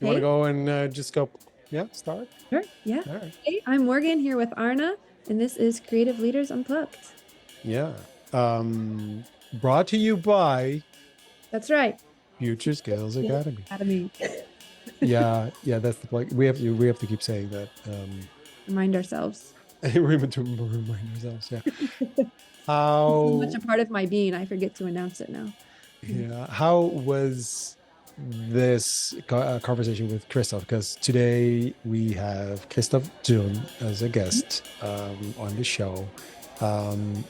You want to Hey, go and just go, yeah, start? sure. Yeah. All right. Hey, I'm Morgan here with Arna, and this is Creative Leaders Unplugged. Yeah. Um, Brought to you by That's right. Future Skills Yes. Academy. Academy. Yeah, that's the plug. We have to keep saying that. Remind ourselves. Remember to remind ourselves. Yeah. It's so much How a part of my being, I forget to announce it now. Mhm. yeah, how was this conversation with Christoph? Because today we have Christof Zürn as a guest on the show.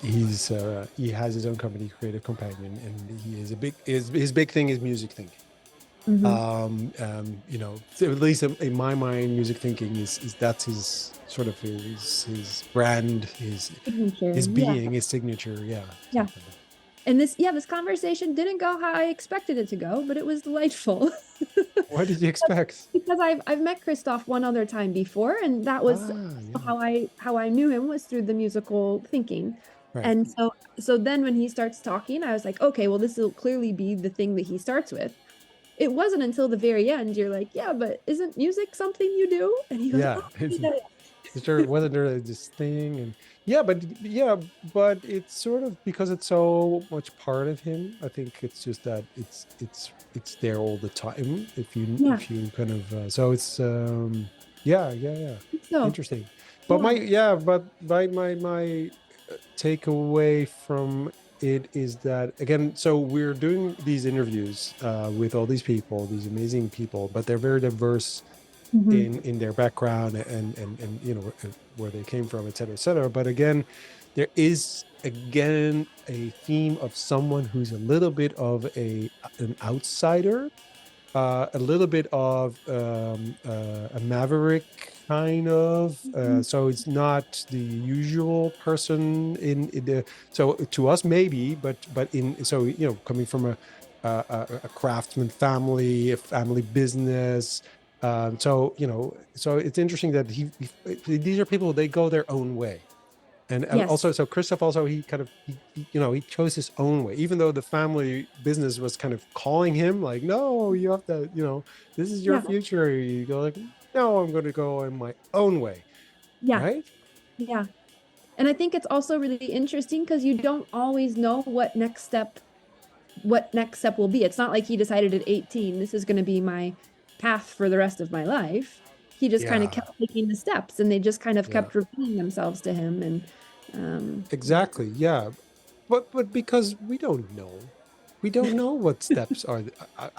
He has his own company, Creative Companion, and he is a big his big thing is music thinking. Mhm. So at least in my mind, music thinking is that's his sort of his brand, Signature. his Yeah. being, his signature. Yeah, Yeah. exactly. And this conversation didn't go how I expected it to go, but it was delightful. What did you expect? Because I've met Christoph one other time before, and that was Ah, yeah, how I knew him was through the musical thinking. right. And so then when he starts talking, I was like, okay, well, this will clearly be the thing that he starts with. It wasn't until the very end you're like, yeah, but isn't music something you do? And he goes, oh, Yeah, yeah, there wasn't there this thing, and but it's sort of because it's so much part of him. I think it's just that it's there all the time. yeah. If you kind of so it's yeah, So interesting. But yeah. my takeaway from it is that again, so we're doing these interviews with all these people, these amazing people, but they're very diverse Mhm. in their background and where they came from, et cetera, et cetera. But again, there is again a theme of someone who's a little bit of an outsider, a little bit of a maverick kind of. Mhm. So it's not the usual person in the. So to us maybe, but in so coming from a craftsman family, a family business. So it's interesting that these are people, they go their own way, and Yes. also so Christoph also he kind of he chose his own way, even though the family business was kind of calling him like, no, you have to, this is your Yeah. future. You go like, no, I'm going to go in my own way, Yeah. right? Yeah. And I think it's also really interesting because you don't always know what next step will be. It's not like he decided at 18, this is going to be my path for the rest of my life. He just kind of Yeah, kept taking the steps and they just kind of yeah, kept repeating themselves to him. And yeah. exactly, yeah. But because we don't know what steps are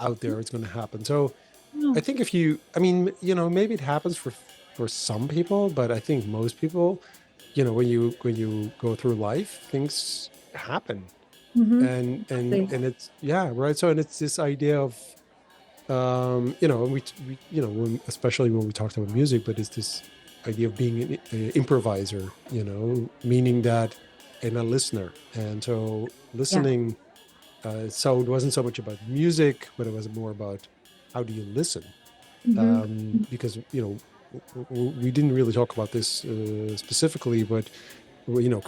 out there it's going to happen. So I No. think if you, I mean, maybe it happens for some people, but I think most people, when you go through life, things happen, Hmm. and it's yeah, right. So and it's this idea of especially when we talked about music, but it's this idea of being an improviser, meaning that and a listener, and so Yeah. listening. So it wasn't so much about music, but it was more about how do you listen, Hmm. because we didn't really talk about this specifically, but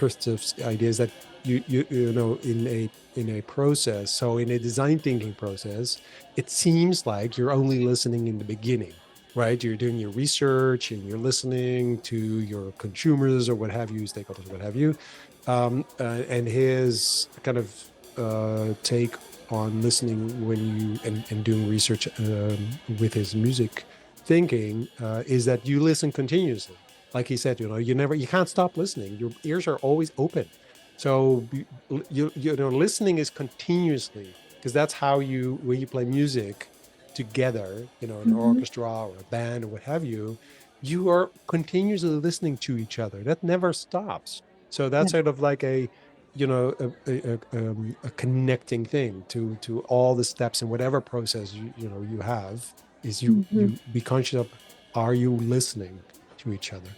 Christoph's idea is that in a process, so in a design thinking process, it seems like you're only listening in the beginning, right? You're doing your research and you're listening to your consumers or what have you, stakeholders, what have you, and his kind of take on listening when and doing research with his music thinking is that you listen continuously. Like he said, you can't stop listening. Your ears are always open. So listening is continuously, because that's how when you play music together, in an Hmm. orchestra or a band or what have you, you are continuously listening to each other. That never stops. So Yeah. that's sort of like a connecting thing to all the steps in whatever process you have, is you Hmm. be conscious of, are you listening to each other?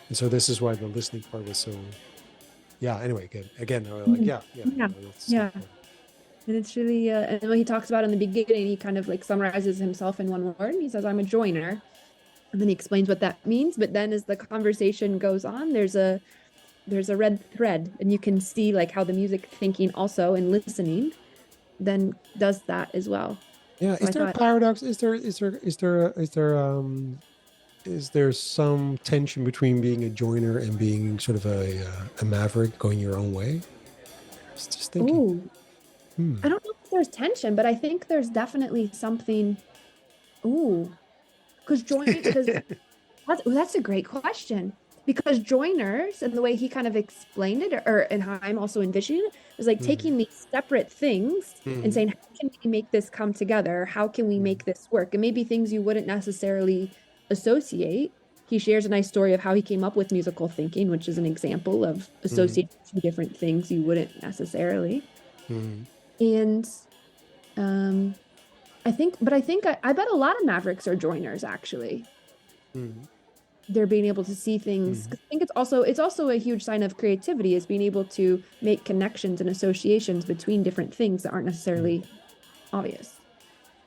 And so this is why the listening part was so, yeah. Anyway, again, like, yeah, Yeah. that's so Yeah. important. And it's really, and what he talks about in the beginning, he kind of like summarizes himself in one word. He says, I'm a joiner. And then he explains what that means. But then as the conversation goes on, there's a red thread, and you can see like how the music thinking also and listening then does that as well. Yeah. So Is I there a thought, paradox? Is there some tension between being a joiner and being sort of a maverick going your own way? Just thinking. oh, Hmm. I don't know if there's tension, but I think there's definitely something. Ooh, because that's a great question. Because joiners and the way he kind of explained it, or and how I'm also envisioning it, is like Mhm, taking these separate things and mhm, saying, how can we make this come together? How can we mhm, make this work? And maybe things you wouldn't necessarily associate. He shares a nice story of how he came up with musical thinking, which is an example of mhm, associating two different things you wouldn't necessarily. mhm, And um, I bet a lot of Mavericks are joiners actually. mhm, They're being able to see things. 'Cause mhm, I think it's also a huge sign of creativity is being able to make connections and associations between different things that aren't mhm. necessarily obvious.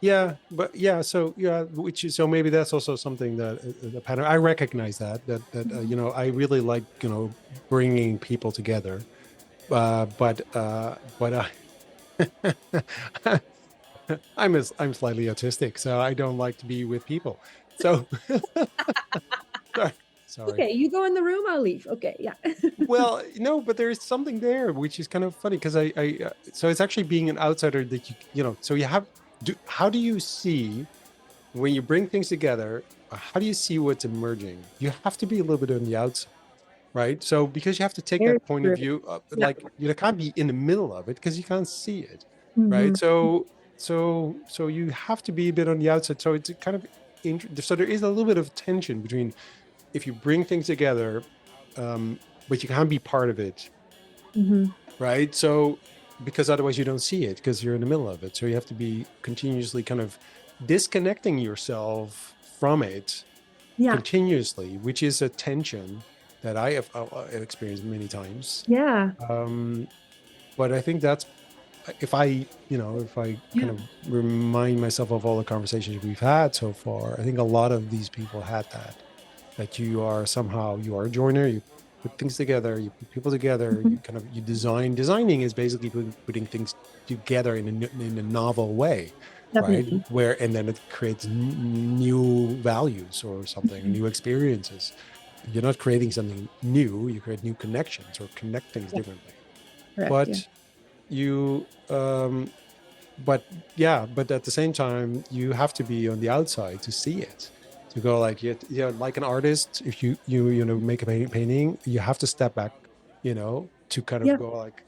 Yeah, but yeah, so yeah, which is so maybe that's also something that the pattern. I recognize that I really like bringing people together, but I'm slightly autistic, so I don't like to be with people. So sorry, sorry. Okay, you go in the room, I'll leave. Okay, yeah. Well, no, but there's something there which is kind of funny because so it's actually being an outsider that so you have how do you see when you bring things together? How do you see what's emerging? You have to be a little bit on the outside, right? So because you have to take Very that point of true. view, Yeah. like you can't be in the middle of it because you can't see it, right? Hmm. So you have to be a bit on the outside. So it's kind of so there is a little bit of tension between if you bring things together, but you can't be part of it, Hmm. right? So because otherwise you don't see it because you're in the middle of it. So you have to be continuously kind of disconnecting yourself from it Yeah. continuously, which is a tension that I have experienced many times. Yeah. Um, but I think that's if I kind Yeah. of remind myself of all the conversations we've had so far, I think a lot of these people had that you are a joiner, you put things together, you put people together, Mhm. you designing is basically putting things together in a novel way, right? Definitely. Where and then it creates new values or something, Mhm. new experiences. You're not creating something new, you create new connections or connect things Yeah. differently. Correct. Yeah. But you but yeah, but at the same time you have to be on the outside to see it, to go like like an artist, if you make a painting, you have to step back, to kind of Yeah. go like,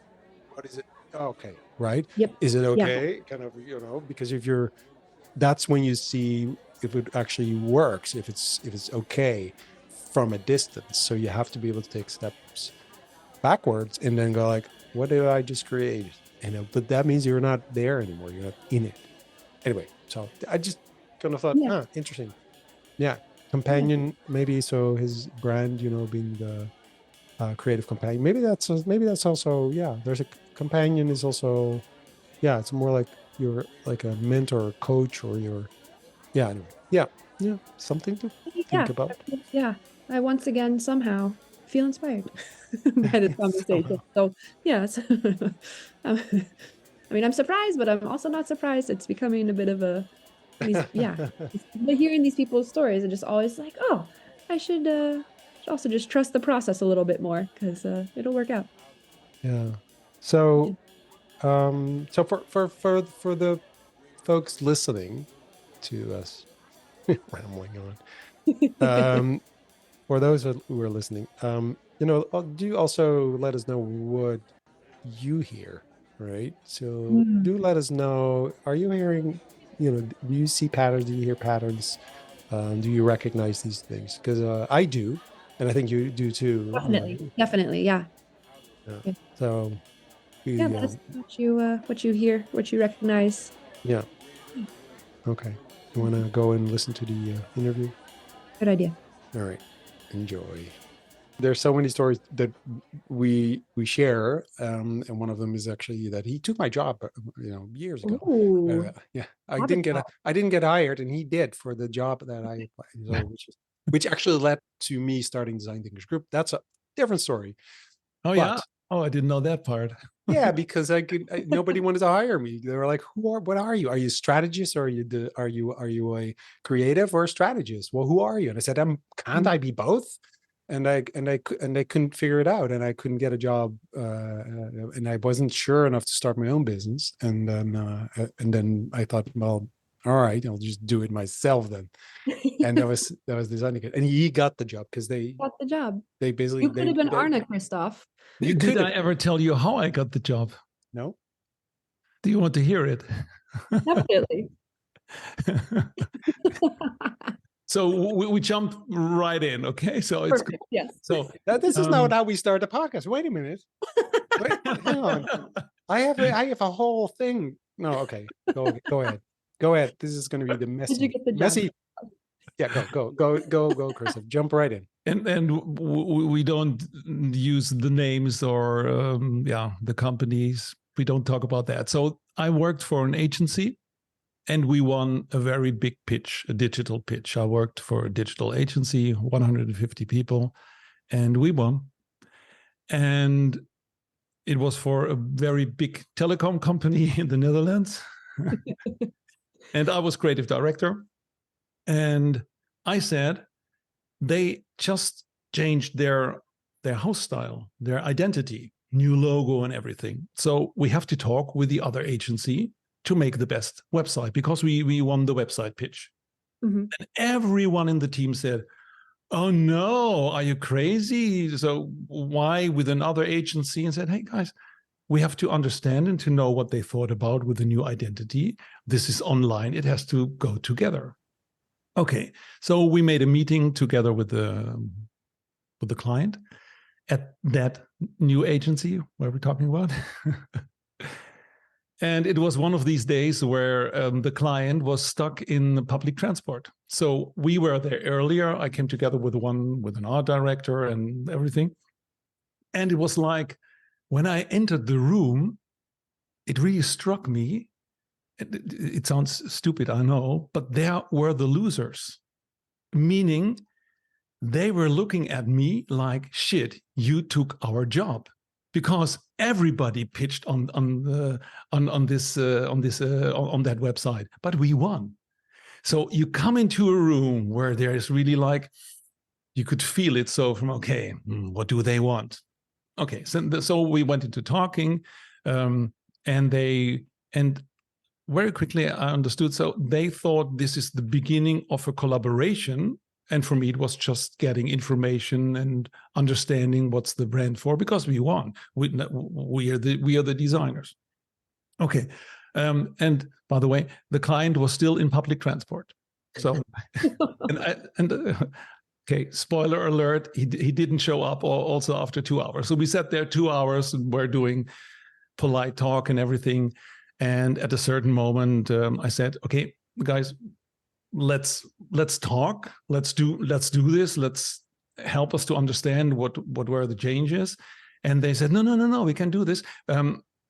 what is it? Oh, okay, right, Yep. is it Yeah. okay, kind of, because if you're that's when you see if it actually works, if it's okay from a distance. So you have to be able to take steps backwards and then go like, what did I just create? But that means you're not there anymore. You're not in it. Anyway, so I just kind of thought, Yeah. interesting. Yeah. Yeah. Companion, maybe, so his brand, being the creative companion. Maybe that's also, yeah. There's a companion is also, yeah. It's more like you're like a mentor or coach or yeah. Anyway, yeah, yeah. Something to think Yeah. about. Yeah. I once again somehow feel inspired by this conversation. Somehow. So yes. Um, I mean, I'm surprised, but I'm also not surprised. It's becoming a bit of a yeah. But hearing these people's stories and just always like, oh, I should also just trust the process a little bit more because it'll work out. Yeah. Yeah. So so for the folks listening to us rambling on, for those who are listening, do also let us know what you hear, right? So Mm. do let us know, are you hearing, do you see patterns? Do you hear patterns? Do you recognize these things? Because I do, and I think you do too. Definitely. Definitely. Yeah. Yeah. Yeah. So Yeah. we, Let us know what you hear, what you recognize. yeah, okay. You want to go and listen to the interview? Good idea. All right, enjoy. There's so many stories that we share, and one of them is actually that he took my job, years ago. Ooh, Yeah, I habit didn't get talk. I didn't get hired, and he did for the job that I applied. So which actually led to me starting Design Thinkers Group. That's a different story, Oh yeah. but Oh, I didn't know that part. Yeah, because nobody wanted to hire me. They were like, what are you? Are you a strategist, or are you a creative or a strategist? Well, who are you? And I said, can't I be both? And they couldn't figure it out, and I couldn't get a job, and I wasn't sure enough to start my own business. And then I thought, well, all right, I'll just do it myself then. And that was designing it, and he got the job because they Got the job. they basically You could have been they, Arne, Christof. You Did could I have. ever tell you how I got the job? No. Do you want to hear it? Definitely. So we jump right in, okay? So it's Perfect. Yes. So this is not how we start the podcast. Wait a minute. Wait, hang on. I have a whole thing. No, okay. Go ahead. Go ahead. This is going to be the messy. Did you get the job? Messy. Yeah, go, Christof. Jump right in. And we don't use the names or the companies. We don't talk about that. So I worked for an agency, and we won a very big pitch, a digital pitch. I worked for a digital agency, 150 people, and we won. And it was for a very big telecom company in the Netherlands. And I was creative director. And I said, they just changed their house style, their identity, new logo and everything. So we have to talk with the other agency to make the best website, because we won the website pitch. Mm-hmm. And everyone in the team said, oh no, are you crazy? So why with another agency? And said, hey guys, we have to understand and to know what they thought about with the new identity. This is online. It has to go together. Okay, so we made a meeting together with the client at that new agency where we're talking about. And it was one of these days where the client was stuck in public transport. So we were there earlier. I came together with an art director and everything. And it was like, when I entered the room, it really struck me. It sounds stupid, I know, but there were the losers, meaning they were looking at me like, shit, you took our job, because everybody pitched on that website, but we won. So you come into a room where there is really like, you could feel it. So from, okay, what do they want? Okay, so we went into talking, and very quickly I understood. So they thought this is the beginning of a collaboration. And for me, it was just getting information and understanding what's the brand for, because we won. We are the designers. Okay. And by the way, the client was still in public transport. So, okay, spoiler alert, he didn't show up also after 2 hours. So we sat there 2 hours and we're doing polite talk and everything. And at a certain moment, I said, okay, guys, let's talk. Let's do this. Let's help us to understand what were the changes. And they said, no, we can do this.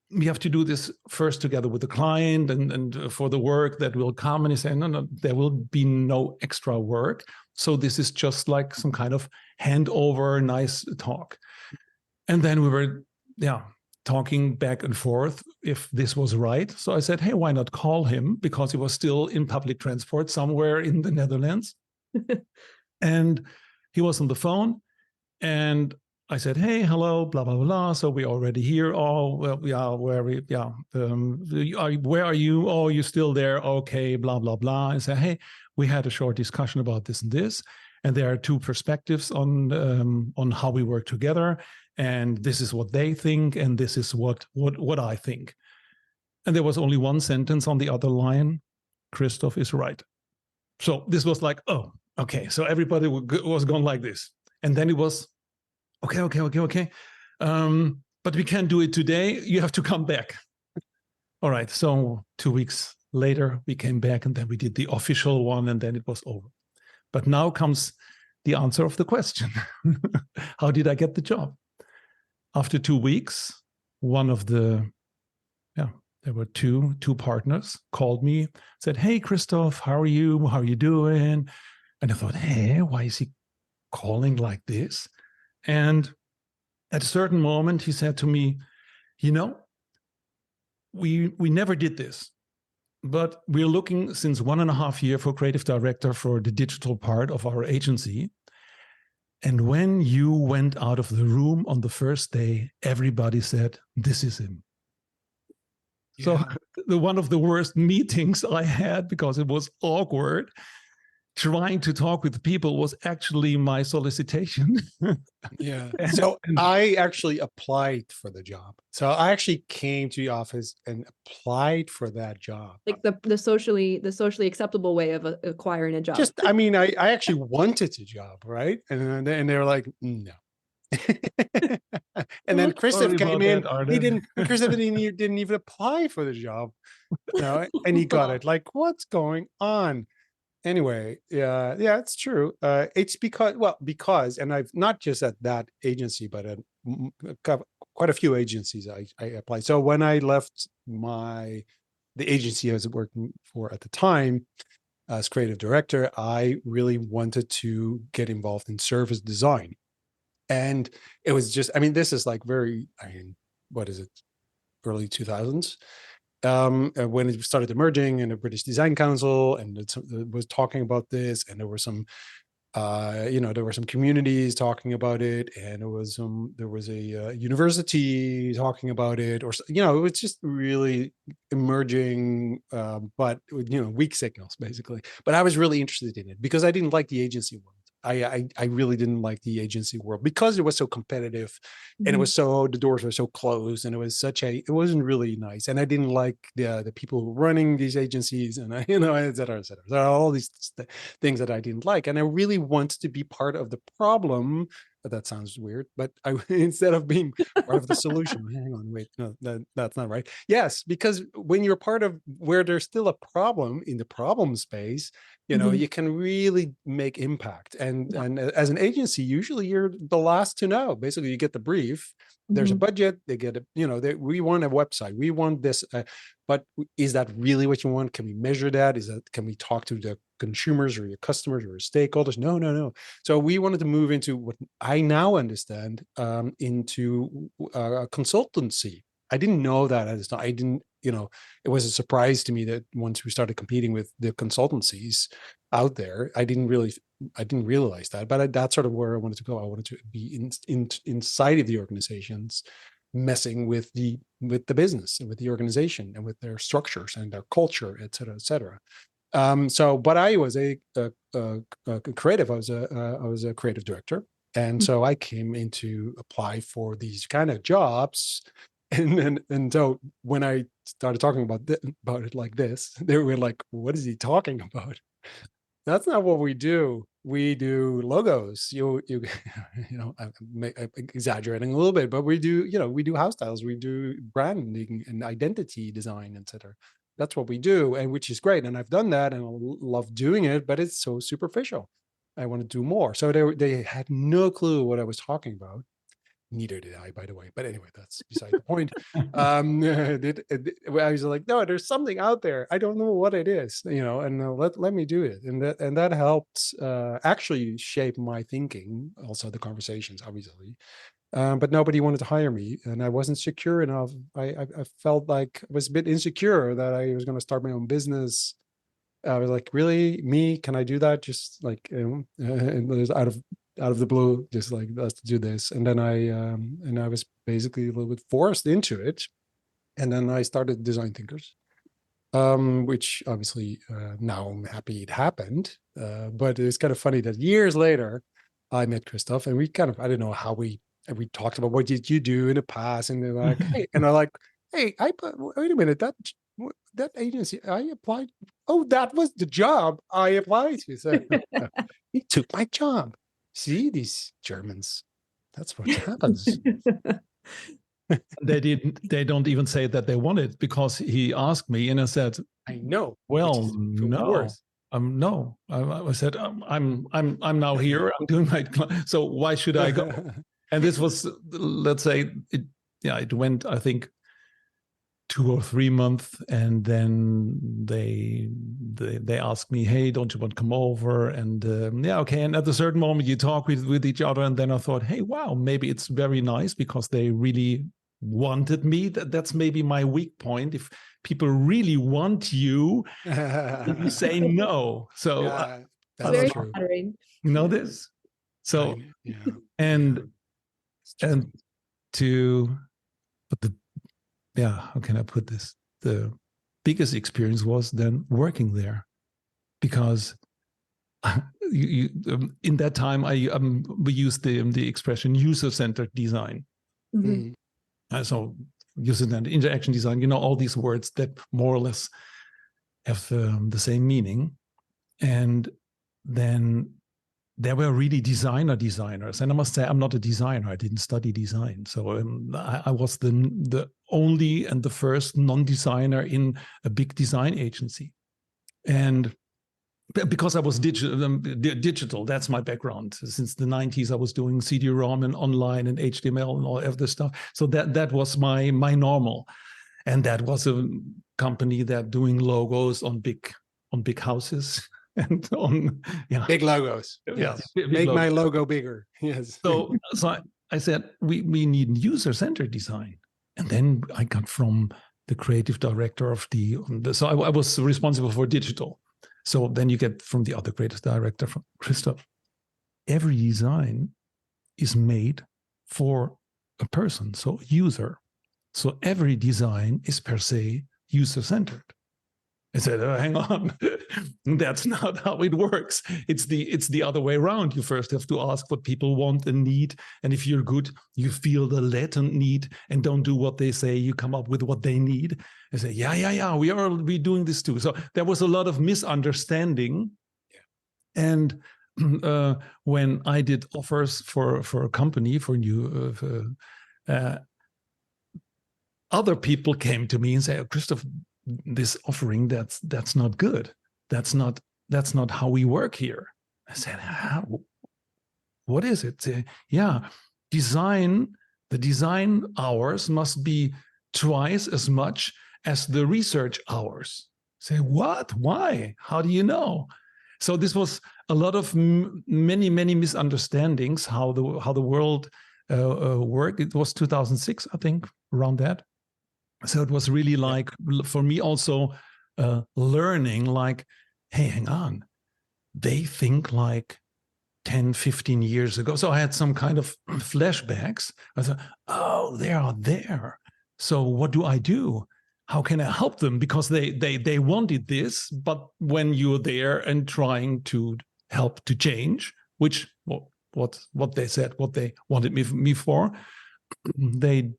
We have to do this first together with the client and for the work that will come. And he said, no, there will be no extra work. So this is just like some kind of handover, nice talk. And then we were, talking back and forth if this was right. So I said, hey, why not call him? Because he was still in public transport somewhere in the Netherlands. And he was on the phone. And I said, hey, hello, blah, blah, blah. So we're already here. Oh, well, yeah, where are you? Oh, you're still there. Okay, blah, blah, blah. I said, hey, we had a short discussion about this and this. And there are two perspectives on how we work together. And this is what they think, and this is what I think. And there was only one sentence on the other line: Christof is right. So this was like, oh, okay. So everybody was going like this. And then it was, okay. But we can't do it today. You have to come back. All right. So 2 weeks later, we came back, and then we did the official one, and then it was over. But now comes the answer of the question. How did I get the job? After 2 weeks, one of there were two partners called me, said, hey, Christof, how are you? How are you doing? And I thought, hey, why is he calling like this? And at a certain moment, he said to me, you know, we never did this, but we're looking since 1.5 years for creative director for the digital part of our agency. And when you went out of the room on the first day, everybody said, this is him. Yeah. So one of the worst meetings I had, because it was awkward, trying to talk with people, was actually my solicitation. Yeah. So I actually applied for the job. So I actually came to the office and applied for that job. Like the socially acceptable way of acquiring a job. Just, I mean, I actually wanted a job, right? And they were like, no. And then Christof came in. Christof didn't even apply for the job. No, and he got it. Like, what's going on? Anyway, yeah, it's true. It's because, and I've not just at that agency, but at quite a few agencies I applied. So when I left the agency I was working for at the time as creative director, I really wanted to get involved in service design. And it was just, I mean, this is like what is it? Early 2000s. When it started emerging in the British Design Council, and it was talking about this, and there were some, there were some communities talking about it, and there was a university talking about it, or it was just really emerging, but weak signals basically. But I was really interested in it because I didn't like the agency world. I really didn't like the agency world because it was so competitive, and it was the doors were so closed, and it wasn't really nice. And I didn't like the people running these agencies, and et cetera, et cetera. There are all these things that I didn't like. And I really wanted to be part of the problem. That sounds weird, but instead of being part of the solution, hang on, wait, no, that's not right. Yes, because when you're part of where there's still a problem in the problem space, you can really make impact. And as an agency, usually you're the last to know. Basically, you get the brief. There's a budget. They get it. We want a website. We want this. But is that really what you want? Can we measure that? Can we talk to the consumers or your customers or your stakeholders? No. So we wanted to move into what I now understand, into consultancy. I didn't know that at this time. I didn't, it was a surprise to me that once we started competing with the consultancies out there, I didn't realize that. But that's sort of where I wanted to go. I wanted to be inside of the organizations, messing with the business and with the organization and with their structures and their culture, et cetera, et cetera. But I was a creative. I was a creative director, and so I came in to apply for these kind of jobs. And so when I started talking about it like this, they were like, "What is he talking about? That's not what we do. We do logos. I'm exaggerating a little bit, but we do house styles, we do branding and identity design, etc. That's what we do, and which is great. And I've done that, and I love doing it, but it's so superficial. I want to do more. So they had no clue what I was talking about. Neither did I, by the way. But anyway, that's beside the point. I was like, no, there's something out there. I don't know what it is, and let me do it. And that helped actually shape my thinking. Also, the conversations, obviously. But nobody wanted to hire me, and I wasn't secure enough. I felt like I was a bit insecure that I was going to start my own business. I was like, really, me? Can I do that? Just like, and it was out of the blue, just like, let's do this. And then I was basically a little bit forced into it. And then I started Design Thinkers, which obviously now I'm happy it happened. But it's kind of funny that years later, I met Christof, and we kind of, I don't know how we talked about what did you do in the past. And they're like, hey, and I'm like, hey, wait a minute, that agency I applied. Oh, that was the job I applied to. So he took my job. See, these Germans, that's what happens. They don't even say that they want it, because he asked me and I said, I know. Well, no. No. I said, I'm now here. I'm doing my, so why should I go? And this was, let's say, it went, I think, 2 or 3 months, and then they asked me, hey, don't you want to come over? And yeah, okay. And at a certain moment you talk with each other, and then I thought, hey, wow, maybe it's very nice because they really wanted me. That's maybe my weak point. If people really want you, you say no. So Yeah, I Very don't that's true. flattering. know this. So Yeah. and to but the how can I put this? The biggest experience was then working there, because in that time we used the expression user-centered design. Mhm. Mhm. So user-centered interaction design, all these words that more or less have the same meaning. And then there were really designers. And I must say, I'm not a designer. I didn't study design. So I was the only and the first non-designer in a big design agency. And because I was digital, that's my background. Since the 90s, I was doing CD-ROM and online and HTML and all of this stuff. So that was my normal. And that was a company that doing logos on big houses. And on Big logos. yeah, Yes. big Make logos. my logo bigger. Yes. So I said we need user-centered design, and then I got from the creative director of so I was responsible for digital. So then you get from the other creative director, from Christof, every design is made for a person, so user. So every design is per se user-centered. I said, hang on, that's not how it works. It's the other way around. You first have to ask what people want and need. And if you're good, you feel the latent need and don't do what they say. You come up with what they need. I say, yeah, we're doing this too. So there was a lot of misunderstanding. Yeah. And when I did offers for a company, for new, other people came to me and say, oh, Christof, this offering, that's not good. That's not how we work here. I said, how? What is it? Yeah, the design hours must be twice as much as the research hours. Say, what? Why? How do you know? So this was a lot of many misunderstandings how the world worked. It was 2006, I think, around that. So it was really like, for me also, learning like, hey, hang on, they think like 10, 15 years ago. So I had some kind of flashbacks. I thought, oh, they are there. So what do I do? How can I help them? Because they wanted this, but when you're there and trying to help to change, which what they said, what they wanted me for, they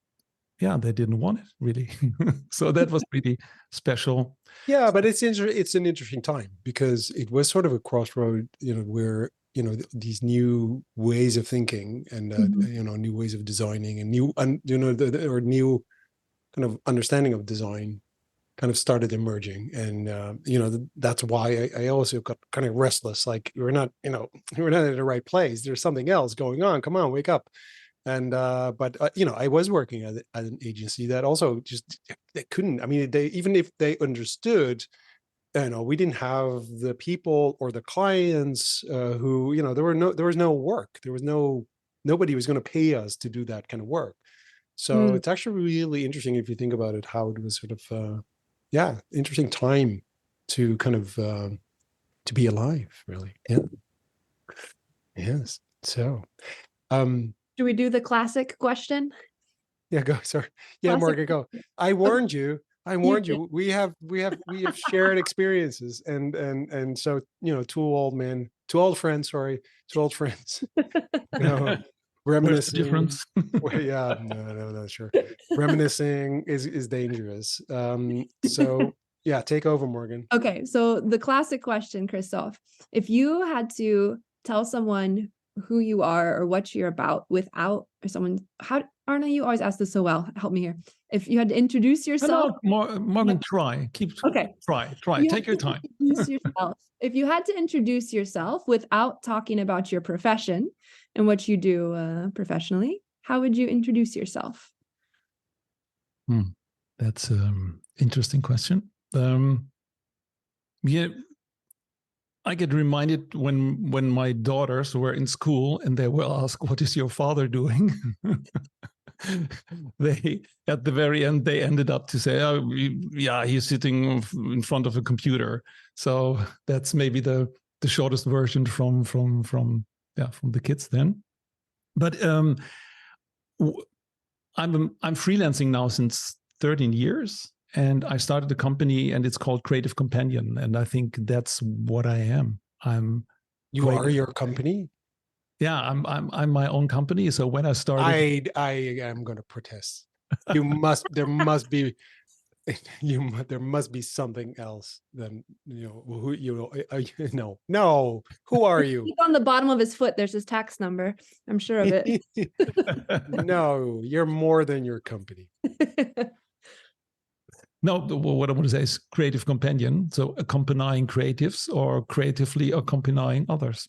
didn't want it really. So that was pretty special. Yeah, but it's an interesting time because it was sort of a crossroad, where these new ways of thinking and new ways of designing and new or new kind of understanding of design kind of started emerging. And that's why I also got kind of restless, like we're not in the right place. There's something else going on. Come on, wake up. And but I was working at an agency that also just, they couldn't, I mean, they, even if they understood, we didn't have the people or the clients who, there was no work, nobody was going to pay us to do that kind of work. So it's actually really interesting if you think about it, how it was sort of interesting time to kind of to be alive, really. Yes. So Do we do the classic question? yeah, go. Sorry. Yeah, Classic. Morgan, go. I warned you. did. We have shared experiences, and so two old friends. Sorry, two old friends. Where's the Reminiscing. difference? Well, yeah, no, sure. Reminiscing is dangerous. So yeah, take over, Morgan. Okay, so the classic question, Christof, if you had to tell someone who you are or what you're about without, or someone, Arna, you always ask this so well, help me here. If you had to introduce yourself. No, Morgan, try. You Take your time. Introduce yourself. If you had to introduce yourself without talking about your profession and what you do professionally, how would you introduce yourself? That's interesting question. Yeah, I get reminded when my daughters were in school and they were asked, "What is your father doing?" They at the very end they ended up to say, "Oh, yeah, he's sitting in front of a computer." So that's maybe the shortest version from the kids then. But I'm freelancing now since 13 years. And I started a company, and it's called Creative Companion. And I think that's what I am. You are your company? Yeah, I'm my own company. So when I started, I am going to protest. There must be there must be something else than who no. Who are you? On the bottom of his foot, there's his tax number. I'm sure of it. No, you're more than your company. No, what I want to say is Creative Companion. So accompanying creatives or creatively accompanying others.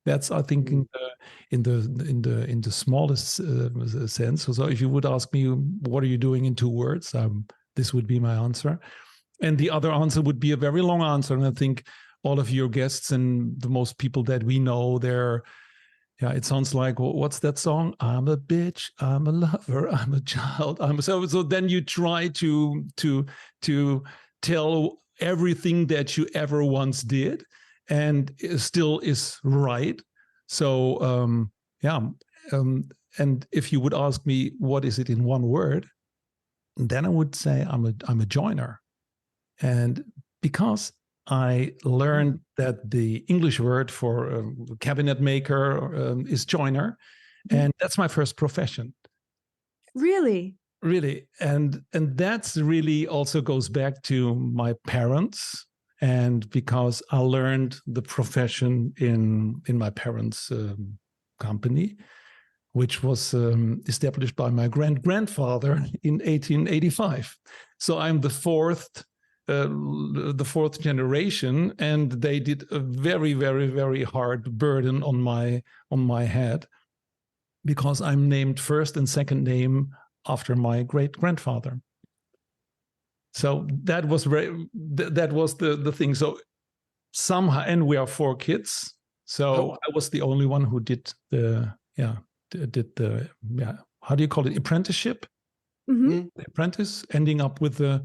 That's, I think, in the smallest sense. So if you would ask me, what are you doing in 2 words? This would be my answer. And the other answer would be a very long answer. And I think all of your guests and the most people that we know, it sounds like, what's that song? I'm a bitch, I'm a lover, I'm a child, so then you try to tell everything that you ever once did and still is right. So and if you would ask me what is it in 1 word, then I would say I'm a joiner. And because I learned that the English word for cabinet maker is joiner, and that's my first profession. Really? Really, and that's really also goes back to my parents, and because I learned the profession in my parents' company, which was established by my grandfather in 1885. So I'm the fourth generation, and they did a very, very, very hard burden on my head, because I'm named first and second name after my great grandfather. So that was the thing. So somehow, and we are 4 kids. So I was the only one who did the how do you call it, apprenticeship? Mm-hmm. The apprentice, ending up with a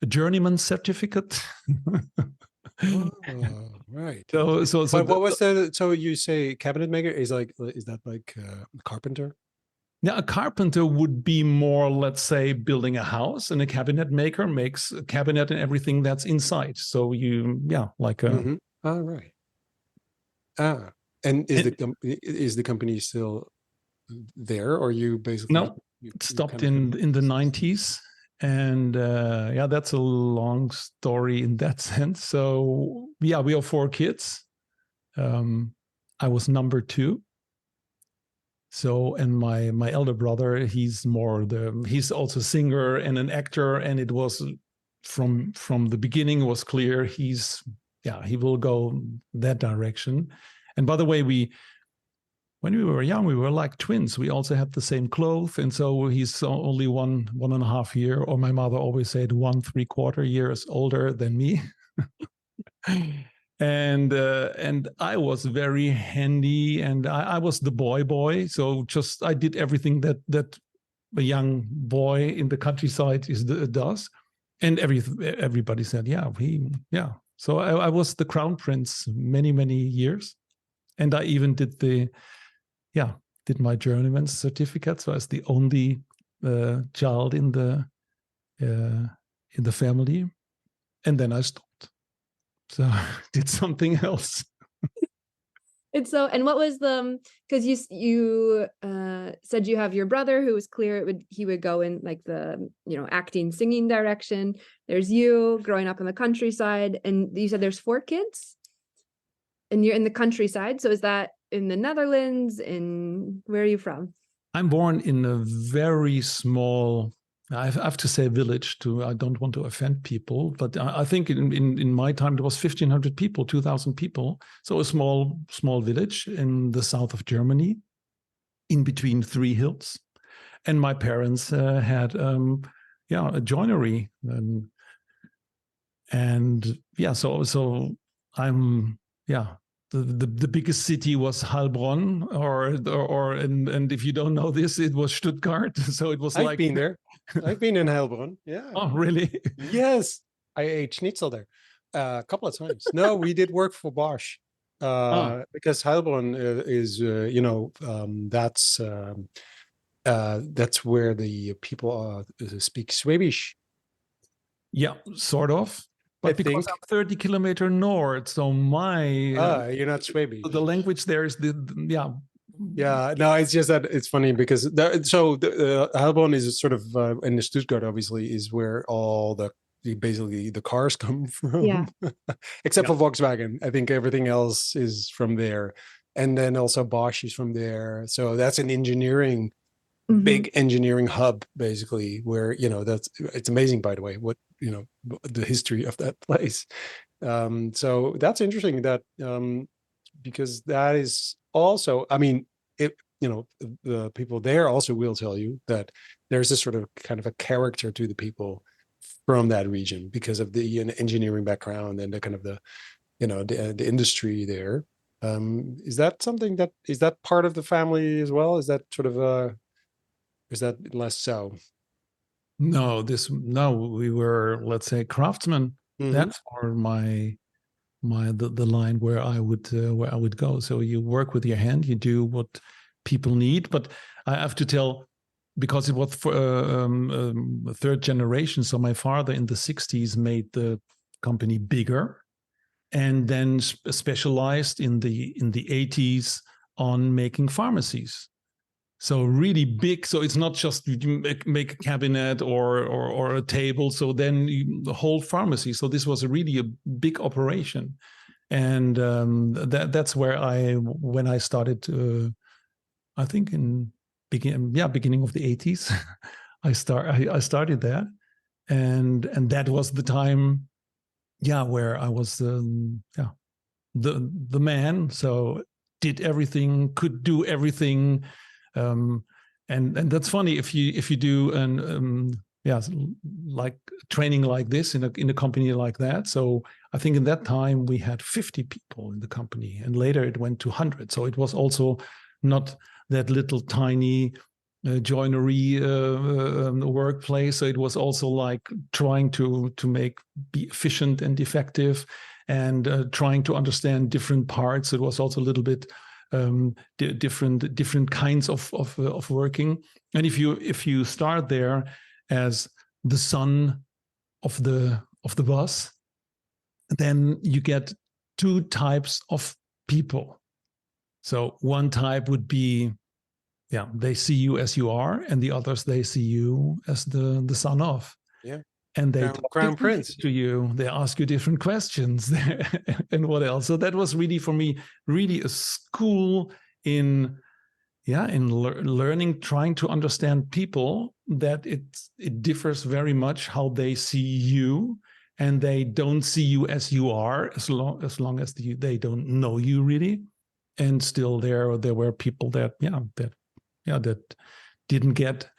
journeyman certificate. Right. So what was that? So you say cabinet maker is that like carpenter? Yeah, a carpenter would be more, let's say, building a house, and a cabinet maker makes a cabinet and everything that's inside. So like a. Mm-hmm. Oh, right. And is the company still there, or you basically it stopped in the 90s, and that's a long story in that sense. So we are 4 kids. I was number 2. So, and my elder brother, he's also a singer and an actor, and it was from the beginning was clear he will go that direction. And by the way, when we were young, we were like twins. We also had the same clothes, and so he's only 1.5 years, or my mother always said 1.75 years older than me. And I was very handy, and I was the boy. So just I did everything that a young boy in the countryside does, and everybody said, So I was the crown prince many years, and I even did my journeyman's certificate. So I was the only child in the family, and then I stopped. So did something else. And what was because you said you have your brother who was clear he would go in like the acting, singing direction. There's you growing up in the countryside, and you said there's 4 kids, and you're in the countryside. So is that in the Netherlands? Where are you from? I'm born in a very small, I have to say village I don't want to offend people, but I think in my time there was 1,500 people, 2,000 people. So a small village in the south of Germany, in between 3 hills. And my parents had a joinery. And yeah, so I'm, the biggest city was Heilbronn, and if you don't know this, it was Stuttgart. So it was I've like, been there. I've been in Heilbronn. Yeah. oh, really? Yes. I ate schnitzel there a couple of times. No, we did work for Bosch because Heilbronn is, that's where the people speak Swedish. Yeah, sort of. I But because think. I'm 30 kilometer north, so You're not Swedish. the language there is Yeah, no, it's just that it's funny because Heilbronn is sort of and Stuttgart obviously is where all basically the cars come from. Yeah. Except for Volkswagen. I think everything else is from there. And then also Bosch is from there. So that's an engineering, big engineering hub, basically, where, it's amazing, by the way, what, the history of that place. So that's interesting that, because that is also, I mean, the people there also will tell you that there's this sort of kind of a character to the people from that region because of the engineering background and the kind of the industry there. Is that something is that part of the family as well? Is that sort of is that less so? No, we were, let's say, craftsmen. That's for the line where I would go. So you work with your hand, you do what people need. But I have to tell, because it was for third generation. So my father in the 60s made the company bigger, and then specialized in the 80s on making pharmacies. So really big. So it's not just you make a cabinet or a table. So then the whole pharmacy. So this was really a big operation, and that's where when I started, I think in beginning of the 80s, I started that, and that was the time, where I was the man. So did everything, could do everything. And that's funny if you do like training like this in a company like that. So I think in that time we had 50 people in the company, and later it went to 100. So it was also not that little tiny joinery workplace. So it was also like trying to be efficient and effective, and trying to understand different parts. It was also a little bit different kinds of working. And if you start there as the son of the boss, then you get two types of people. So one type would be, they see you as you are, and the others, they see you as the son of. Yeah. And they Crown Prince to you. They ask you different questions and what else. So that was really, for me, really a school in learning, trying to understand people, that it differs very much how they see you, and they don't see you as you are, as long as they don't know you really. And still there were people that didn't get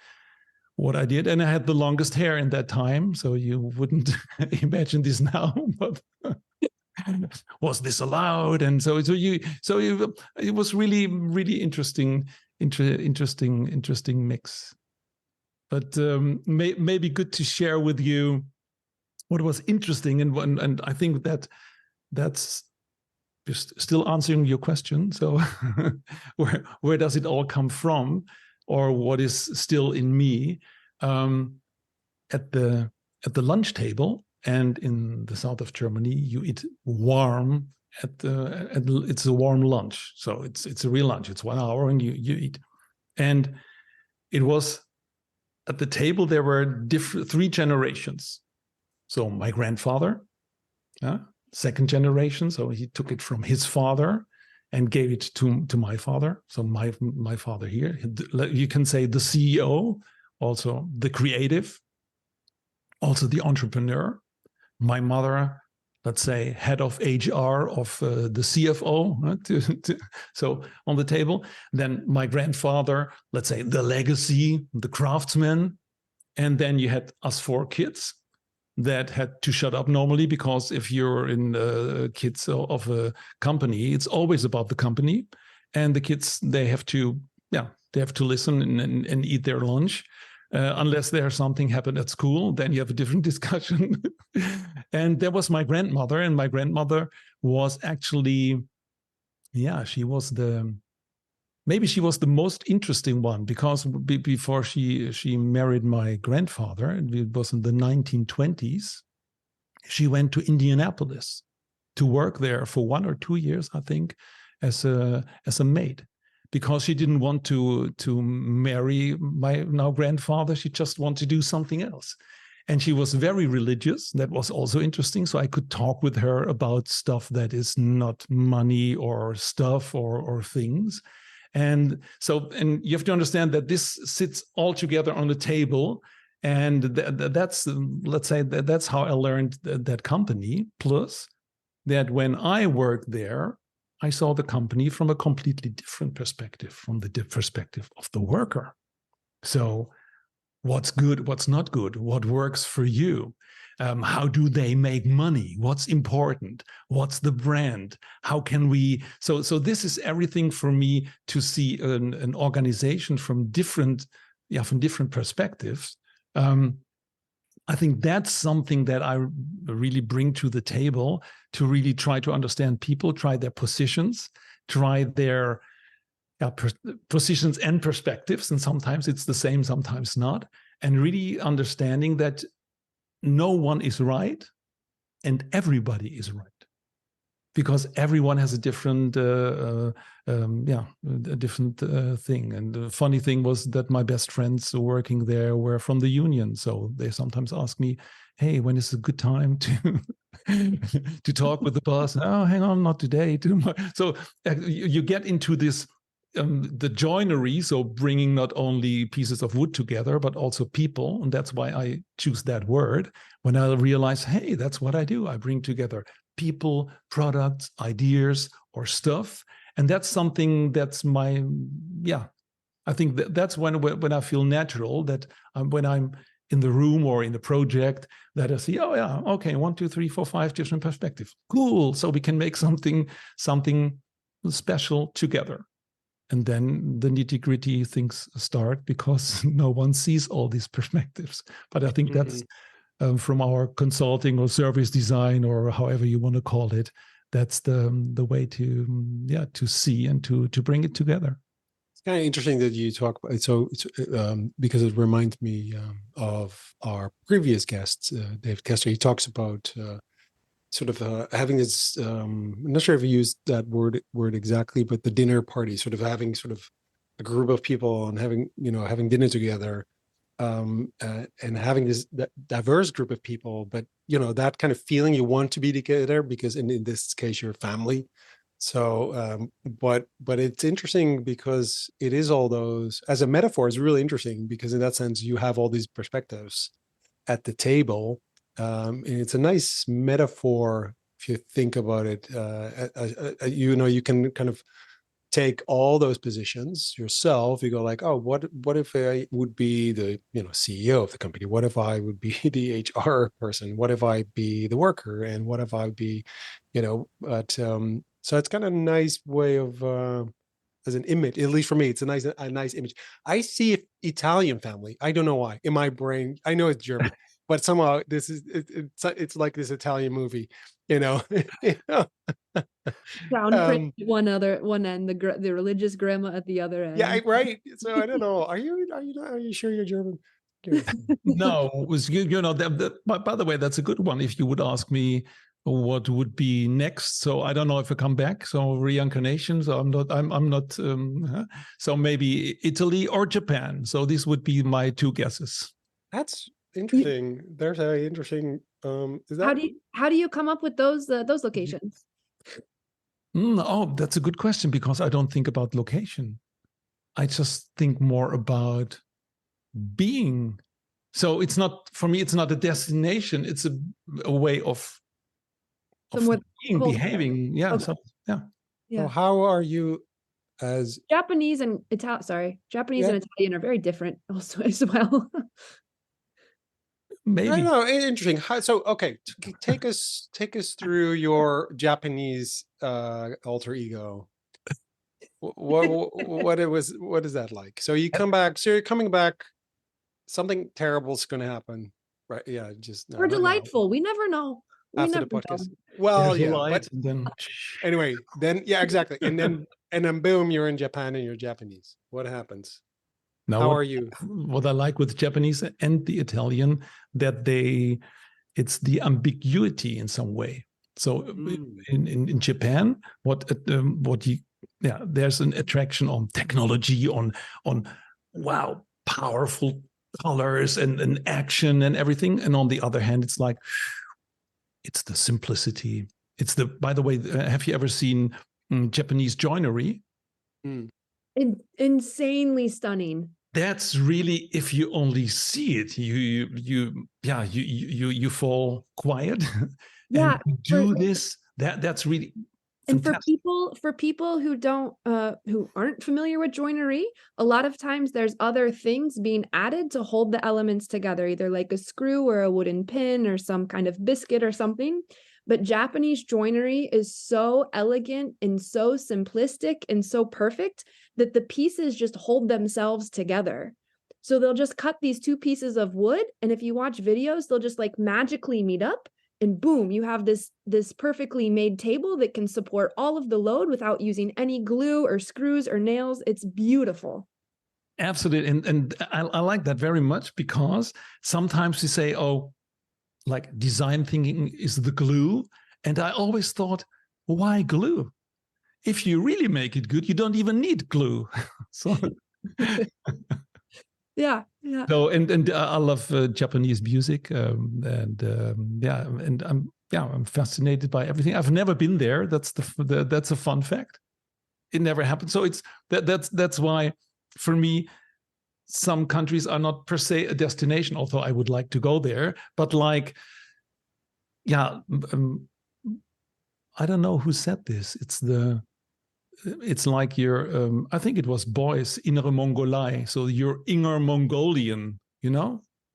what I did. And I had the longest hair in that time, so you wouldn't imagine this now, but was this allowed? And so it was really, really interesting mix. But maybe good to share with you what was interesting, and I think that's just still answering your question. So where does it all come from, or what is still in me? At the lunch table, and in the south of Germany, you eat warm it's a warm lunch. So it's a real lunch. It's 1 hour and you eat. And it was at the table, there were three generations. So my grandfather, second generation. So he took it from his father and gave it to my father. So my father here, you can say the CEO, also the creative, also the entrepreneur. My mother, let's say, head of HR of the CFO, so on the table. Then my grandfather, let's say, the legacy, the craftsman. And then you had us 4 kids that had to shut up normally, because if you're in kids of a company, it's always about the company, and the kids, they have to listen and eat their lunch, unless there's something happened at school, then you have a different discussion. And there was my grandmother, and my grandmother was actually, she was maybe she was the most interesting one, because before she married my grandfather, and it was in the 1920s, she went to Indianapolis to work there for 1 or 2 years, I think, as a maid, because she didn't want to marry my now grandfather. She just wanted to do something else. And she was very religious. That was also interesting. So I could talk with her about stuff that is not money or stuff or things. And you have to understand that this sits all together on the table. And that's, let's say, that's how I learned that company. Plus that when I worked there, I saw the company from a completely different perspective, from the perspective of the worker. So what's good, what's not good, what works for you, how do they make money, what's important, what's the brand, how can we, so this is everything for me to see an organization from different perspectives. I think that's something that I really bring to the table, to really try to understand people, try their positions, try their positions and perspectives. And sometimes it's the same, sometimes not. And really understanding that no one is right and everybody is right. Because everyone has a different, thing. And the funny thing was that my best friends working there were from the union, so they sometimes ask me, "Hey, when is a good time to to talk with the boss?" "Oh, hang on, not today, too much." So you get into this the joinery, so bringing not only pieces of wood together but also people, and that's why I choose that word. When I realize, hey, that's what I do. I bring together people, products, ideas, or stuff. And that's something that's my, I think that's when I feel natural, that when I'm in the room or in the project, that I see, oh yeah, okay, 1, 2, 3, 4, 5 different perspectives. Cool. So we can make something special together. And then the nitty-gritty things start, because no one sees all these perspectives. But I think that's from our consulting or service design, or however you want to call it, that's the way to see and to bring it together. It's kind of interesting that you talk about it. So because it reminds me of our previous guest, Dave Kester. He talks about sort of having this, I'm not sure if he used that word exactly, but the dinner party, sort of having sort of a group of people and having dinner together, and having that diverse group of people, but that kind of feeling you want to be together, because in this case you're family. So but it's interesting because it is all those, as a metaphor, is really interesting, because in that sense you have all these perspectives at the table. And it's a nice metaphor if you think about it. You can kind of take all those positions yourself. You go like, oh, what if I would be the CEO of the company? What if I would be the HR person? What if I be the worker? And what if I be, but so it's kind of a nice way of as an image, at least for me, it's a nice image. I see Italian family. I don't know why. In my brain, I know it's German, but somehow this is it's like this Italian movie, Crown prince at one end, the religious grandma at the other end. Yeah, right. So I don't know. Are you sure you're German? No, was by the way, that's a good one. If you would ask me what would be next, so I don't know if I come back. So reincarnation. So I'm not. So maybe Italy or Japan. So these would be my 2 guesses. That's interesting. There's very interesting. Is that how do you come up with those locations? Oh, that's a good question, because I don't think about location. I just think more about being. So it's not, for me, it's not a destination. It's a way of being, behaving. Yeah. Okay. So, yeah. So how are you as Japanese and Italian? Sorry, Japanese and Italian are very different also as well. maybe. know. Interesting. So, okay, take us through your Japanese alter ego. What it was? What is that like? So you come back. So you're coming back. Something terrible's going to happen, right? Yeah, just no, We're not now. delightful. We never know. We After the never podcast. know. Well, There's a yeah, light, but and then anyway, then yeah, exactly, and then boom, you're in Japan and you're Japanese. What happens? now How are you? what I like with Japanese and the Italian, that it's the ambiguity in some way. So in Japan, there's an attraction on technology, on wow, powerful colors and action and everything. And on the other hand, it's like, it's the simplicity. It's by the way, have you ever seen Japanese joinery? Insanely stunning. That's really, if you only see it, you fall quiet. Yeah, And do this. That's really and fantastic. for people who don't who aren't familiar with joinery, a lot of times there's other things being added to hold the elements together, either like a screw or a wooden pin or some kind of biscuit or something. But Japanese joinery is so elegant and so simplistic and so perfect that the pieces just hold themselves together. So they'll just cut these two pieces of wood, and if you watch videos, they'll just like magically meet up, and boom, you have this perfectly made table that can support all of the load without using any glue or screws or nails. It's beautiful. Absolutely. And I like that very much, because sometimes we say, oh, like design thinking is the glue. And I always thought, why glue? If you really make it good, you don't even need glue. So Yeah. so and I love Japanese music, and I'm fascinated by everything. I've never been there. That's that's a fun fact. It never happened. So that's why, for me, some countries are not per se a destination, although I would like to go there. But like, yeah, I don't know who said this. It's like your, I think it was Beuys, Innere Mongolei. So you're inner Mongolian,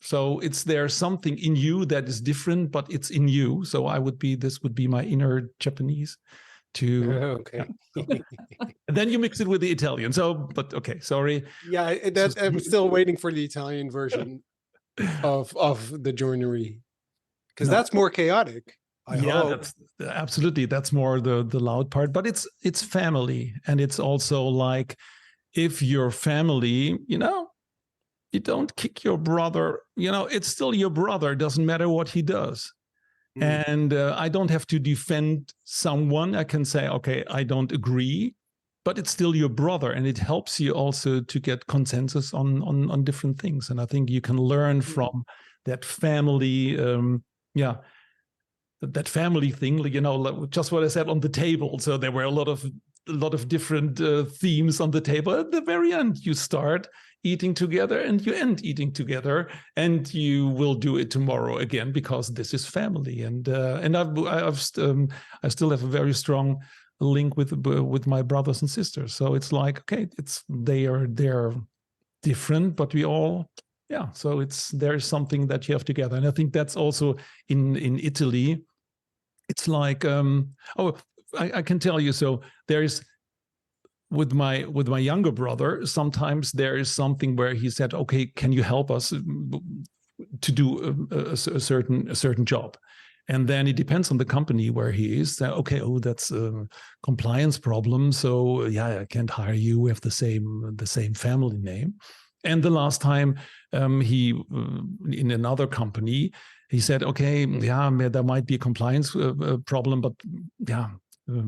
So there's something in you that is different, but it's in you. So this would be my inner Japanese too. Okay. And then you mix it with the Italian. So, but okay, sorry. Yeah, I'm still waiting for the Italian version of the joinery, because that's more chaotic. I hope. Absolutely. That's more the loud part, but it's family. And it's also like, if your family, you don't kick your brother, it's still your brother. Doesn't matter what he does. And I don't have to defend someone. I can say, okay, I don't agree, but it's still your brother. And it helps you also to get consensus on different things. And I think you can learn from that family, that family thing, just what I said on the table. So there were a lot of different themes on the table. At the very end, you start eating together and you end eating together, and you will do it tomorrow again, because this is family. And I still have a very strong link with my brothers and sisters. So it's like, okay, they're different, but we all. Yeah, so there's something that you have together. And I think that's also in Italy. It's like, I can tell you, so there's, with my younger brother, sometimes there is something where he said, okay, can you help us to do a certain job? And then it depends on the company where he is. Okay, that's a compliance problem. So yeah, I can't hire you. We have the same family name. And the last time he in another company, he said, okay, yeah, there might be a compliance problem, but yeah,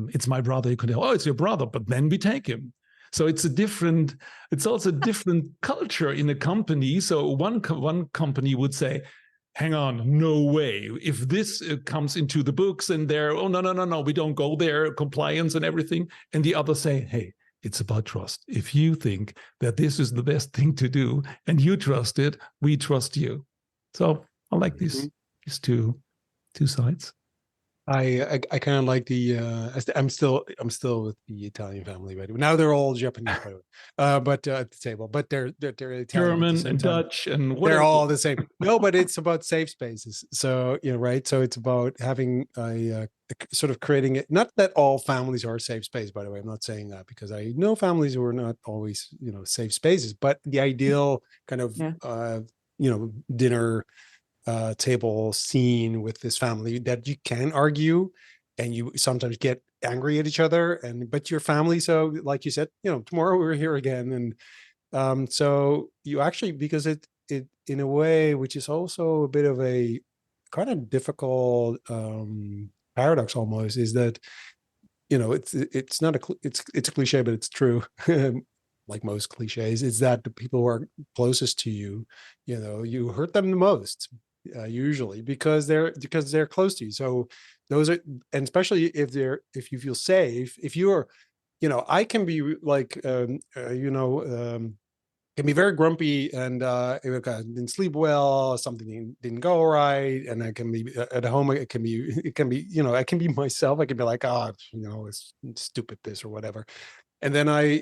it's my brother. You could, it's your brother, but then we take him. So it's also a different culture in a company. So one company would say, hang on, no way. If this comes into the books and they're, oh, no, we don't go there, compliance and everything. And the others say, hey, it's about trust. If you think that this is the best thing to do and you trust it, we trust you. So I like these two sides. I kind of like the I'm still with the Italian family, but now they're all Japanese, by the way. But at the table, but they're Italian at the German same and time. Dutch and They're whatever. all the same. No, but it's about safe spaces. So, right. So it's about having sort of creating it. Not that all families are a safe space, by the way. I'm not saying that, because I know families who are not always, safe spaces, but the ideal kind of, Yeah. dinner table scene with this family, that you can argue and you sometimes get angry at each other, but your family. So like you said, tomorrow we're here again. And so you actually, because it in a way, which is also a bit of a kind of difficult paradox almost, is that it's not it's a cliche, but it's true. Like most cliches, is that the people who are closest to you, you hurt them the most, usually, because they're close to you. So those are, and especially if you feel safe, if you're, I can be like, can be very grumpy, and didn't sleep well, something didn't go right, and I can be at home. It can be, I can be myself. I can be like, it's stupid this or whatever, and then I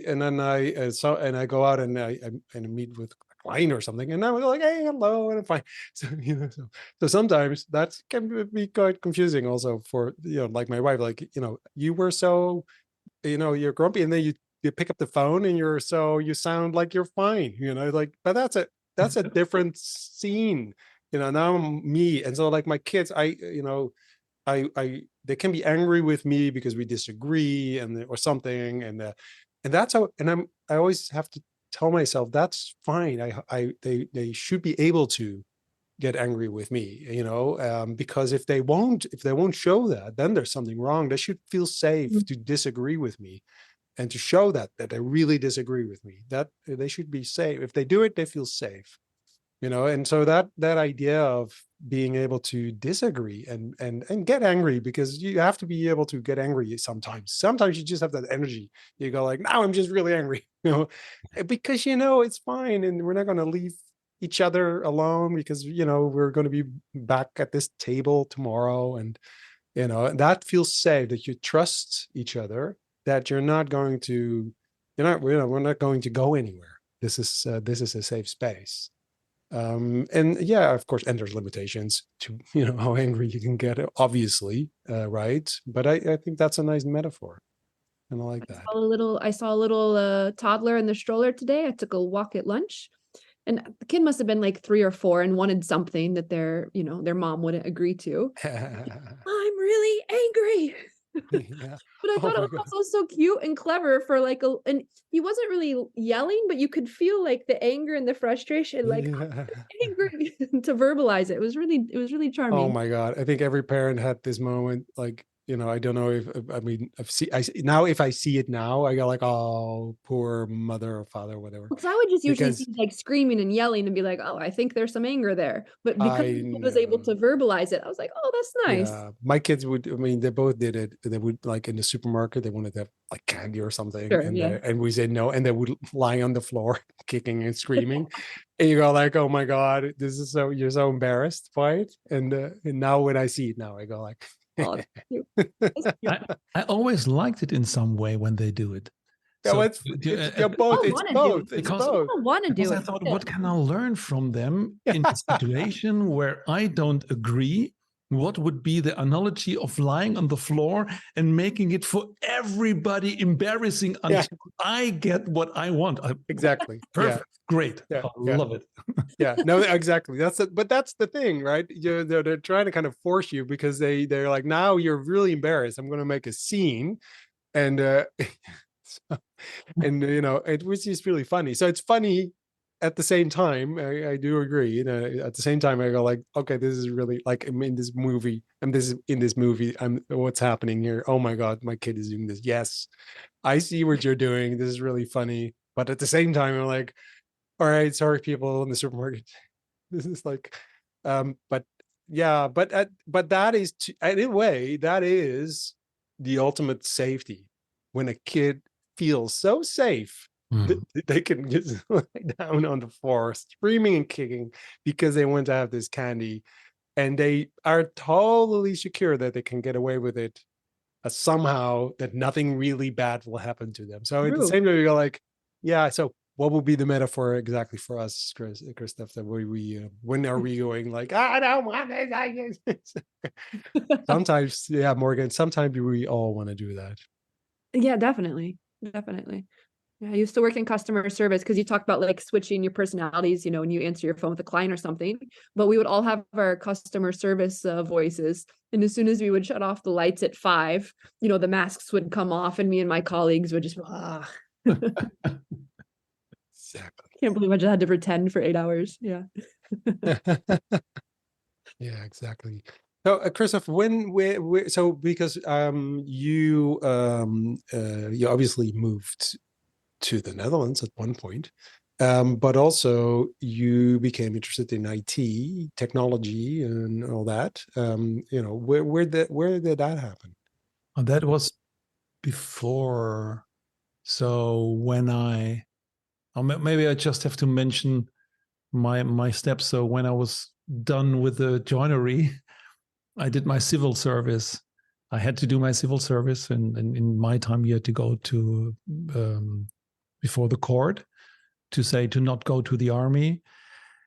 go out and I meet with a client or something, and I was like, hey, hello, and I'm fine. So so sometimes that can be quite confusing also for like my wife, like you were so you're grumpy, and then you pick up the phone and you sound like you're fine, like, but that's a different scene, now I'm me. And so like my kids, I they can be angry with me because we disagree or something, and that's how, and I always have to tell myself that's fine. They should be able to get angry with me, because if they won't show that, then there's something wrong. They should feel safe to disagree with me, and to show that they really disagree with me, that they should be safe. If they do it, they feel safe, and so that idea of being able to disagree and get angry, because you have to be able to get angry sometimes you just have that energy. You go like, now I'm just really angry, because it's fine, and we're not going to leave each other alone, because we're going to be back at this table tomorrow, and and that feels safe, that you trust each other, that we're not going to go anywhere. This is a safe space. And yeah, of course, and there's limitations to how angry you can get, obviously, right? But I think that's a nice metaphor, and I like that. I saw a little toddler in the stroller today. I took a walk at lunch, and the kid must have been like 3 or 4 and wanted something that their mom wouldn't agree to. I'm really angry. Yeah. But I Oh thought it my was God. also so cute and clever for and he wasn't really yelling, but you could feel like the anger and the frustration, like, Yeah. angry, to verbalize it. It was really Oh charming. my God. I think every parent had this moment. Like, I don't know I mean, now, if I see it now, I go like, oh, poor mother or father, or whatever, Because I would just usually see because like screaming and yelling and be like, oh, I think there's some anger there. But because I he was able know. to verbalize it, I was like, oh, that's nice. Yeah, my kids would. I mean, they both did it. They would, like, in the supermarket, they wanted to have like candy or something, Sure, yeah. and we said no, and they would lie on the floor, kicking and screaming, and you go like, "Oh my God, this is so you're so embarrassed by it." And now when I see it now, I go like, Oh, that's cute. That's cute. I always liked it in some way when they do it. "Yeah, So well, it's yeah, both. All It's want to do both. it. It's because We both." all want to do I it. thought, Yeah. what can I learn from them in a situation where I don't agree? What would be the analogy of lying on the floor and making it for everybody embarrassing Yeah, until I get what I want? exactly. Yeah, Perfect. Great. yeah, I yeah. love it. Yeah, no, exactly. But that's the thing, right? They're trying to kind of force you, because they're like, now you're really embarrassed. I'm going to make a scene, and so- and it was just really funny. So it's funny at the same time. I do agree. At the same time, I go like, okay, this is really like, I'm in this movie. In this movie. What's happening here? Oh my God, my kid is doing this. Yes, I see what you're doing. This is really funny. But at the same time, I'm like, all right, sorry, people in the supermarket. This is like, but yeah, but that is, in a way, that is the ultimate safety, when a kid feels so safe that they can just lie down on the floor, screaming and kicking, because they want to have this candy. and they are totally secure that they can get away with it somehow, that nothing really bad will happen to them. So at the True. same time, you're like, yeah, so what would be the metaphor exactly for us, Christoph, that when are we going like, I don't want it. Sometimes, yeah, Morgan, sometimes we all want to do that. Yeah, definitely. Definitely. Yeah, I used to work in customer service because you talked about like switching your personalities, when you answer your phone with a client or something. But we would all have our customer service voices. And as soon as we would shut off the lights at 5, the masks would come off and me and my colleagues would just, Exactly. can't believe I just had to pretend for 8 hours. Yeah. Yeah, exactly. So, Christoph, so because you obviously moved to the Netherlands at one point, but also you became interested in IT, technology, and all that. Where did that happen? And that was before. So maybe I just have to mention my steps. So when I was done with the joinery, I did my civil service. I had to do my civil service, and in my time, you had to go to before the court to not go to the army.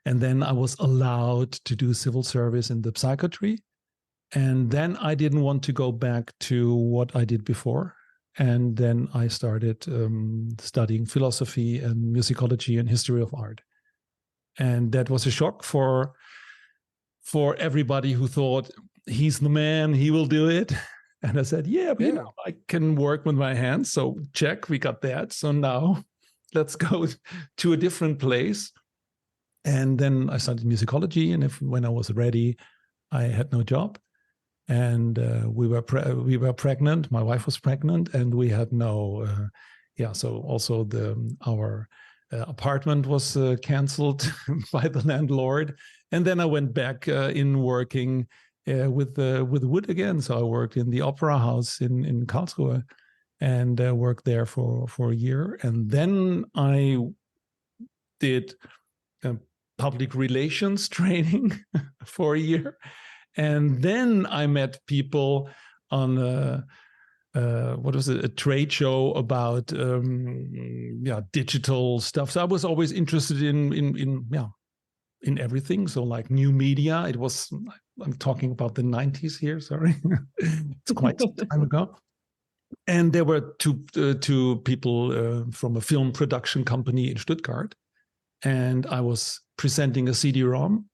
And then I was allowed to do civil service in the psychiatry. And then I didn't want to go back to what I did before. And then I started studying philosophy and musicology and history of art. And that was a shock for everybody who thought he's the man, he will do it. And I said, yeah, but I can work with my hands. So check, we got that. So now let's go to a different place. And then I studied musicology. And when I was ready, I had no job. And we were pregnant. My wife was pregnant, and we had no. So also our apartment was canceled by the landlord. And then I went back in working with wood again. So I worked in the opera house in Karlsruhe, and worked there for a year. And then I did public relations training for a year. And then I met people on a trade show about digital stuff. So I was always interested in everything. So like new media. I'm talking about the 90s here. Sorry, it's quite some time ago. And there were two people from a film production company in Stuttgart, and I was presenting a CD-ROM.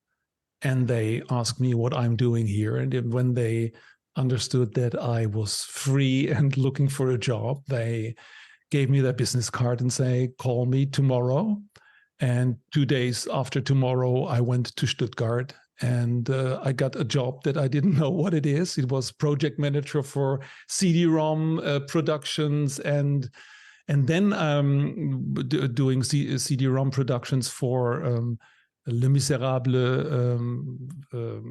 And they asked me what I'm doing here. And when they understood that I was free and looking for a job, they gave me their business card and say, call me tomorrow. And 2 days after tomorrow, I went to Stuttgart, and I got a job that I didn't know what it is. It was project manager for CD-ROM productions, and then doing CD-ROM productions for Les Miserables,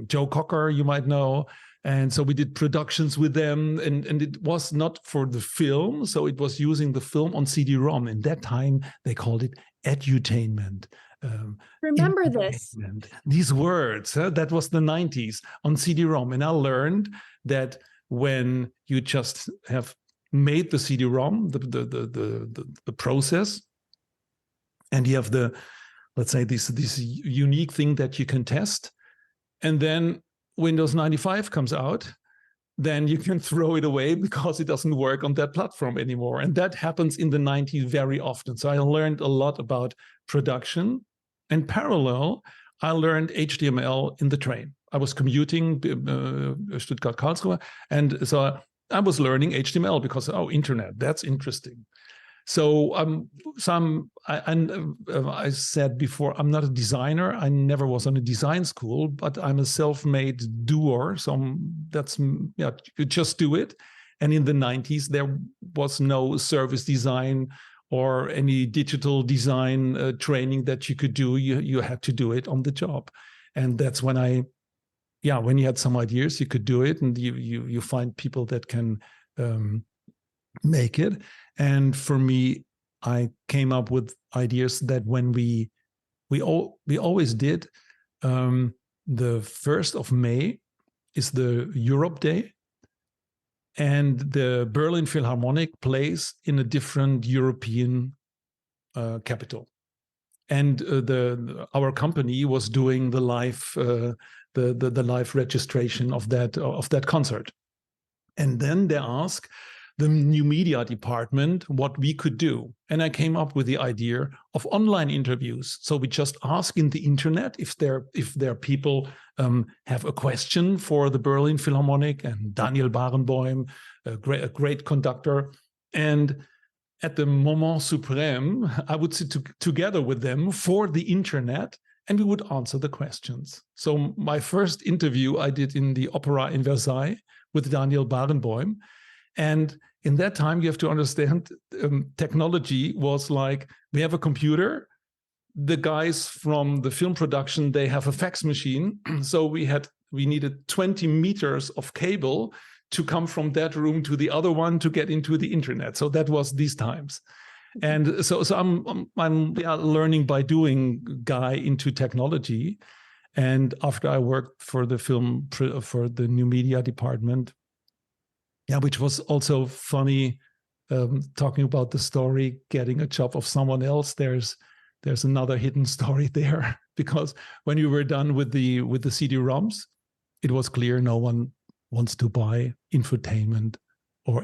Joe Cocker, you might know. And so we did productions with them, and it was not for the film. So it was using the film on CD-ROM. In that time, they called it edutainment. Remember this. These words, that was the 90s on CD-ROM. And I learned that when you just have made the CD-ROM, the process, and you have let's say this unique thing that you can test, and then Windows 95 comes out, then you can throw it away because it doesn't work on that platform anymore. And that happens in the 90s very often. So I learned a lot about production. And parallel, I learned HTML in the train. I was commuting Stuttgart, Karlsruhe, and so I was learning HTML because, internet, that's interesting. So I said before, I'm not a designer. I never was on a design school, but I'm a self-made doer. So you just do it. And in the 90s, there was no service design or any digital design training that you could do. You had to do it on the job. And that's when when you had some ideas, you could do it, and you find people that can make it. And for me, I came up with ideas that when we always did, the 1st of May is the Europe Day, and the Berlin Philharmonic plays in a different European capital. And our company was doing the live the live registration of that concert. And then they asked the new media department what we could do. And I came up with the idea of online interviews. So we just ask in the internet if there people have a question for the Berlin Philharmonic, and Daniel Barenboim, a great conductor. And at the moment suprême, I would sit together with them for the internet, and we would answer the questions. So my first interview I did in the opera in Versailles with Daniel Barenboim. And in that time, you have to understand, technology was like, we have a computer. The guys from the film production, they have a fax machine. So we needed 20 meters of cable to come from that room to the other one to get into the internet. So that was these times. And so I'm learning by doing guy into technology. And after I worked for the for the new media department, which was also funny, talking about the story, getting a job of someone else. There's another hidden story there, because when you were done with the CD-ROMs, it was clear no one wants to buy infotainment or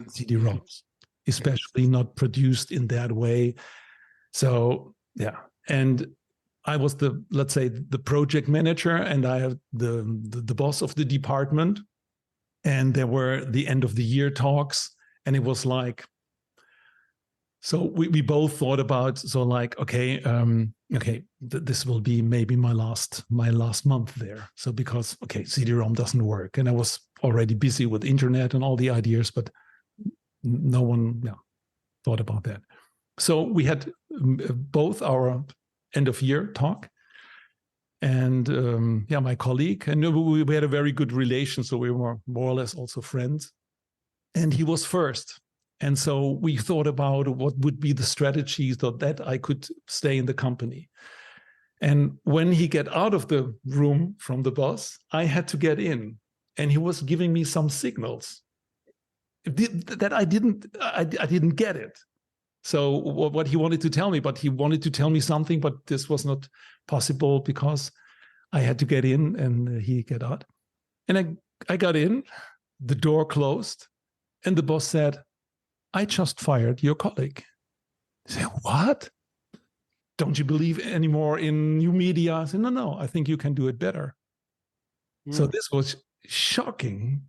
CD-ROMs, especially not produced in that way. So and I was let's say the project manager, and I have the boss of the department. And there were the end of the year talks, and it was like, so we both thought about, so like, okay, this will be maybe my last month there. So because, okay, CD-ROM doesn't work, and I was already busy with internet and all the ideas, but no one thought about that. So we had both our end of year talk, and my colleague, and we had a very good relation, so we were more or less also friends. And he was first, and so we thought about what would be the strategies so that I could stay in the company. And when he get out of the room from the boss, I had to get in, and he was giving me some signals that I didn't get it. So what he wanted to tell me, but he wanted to tell me something, but this was not possible because I had to get in and he get out. And I got in, the door closed, and the boss said, "I just fired your colleague." I said, "What? Don't you believe anymore in new media?" I said, No, I think you can do it better. So this was shocking.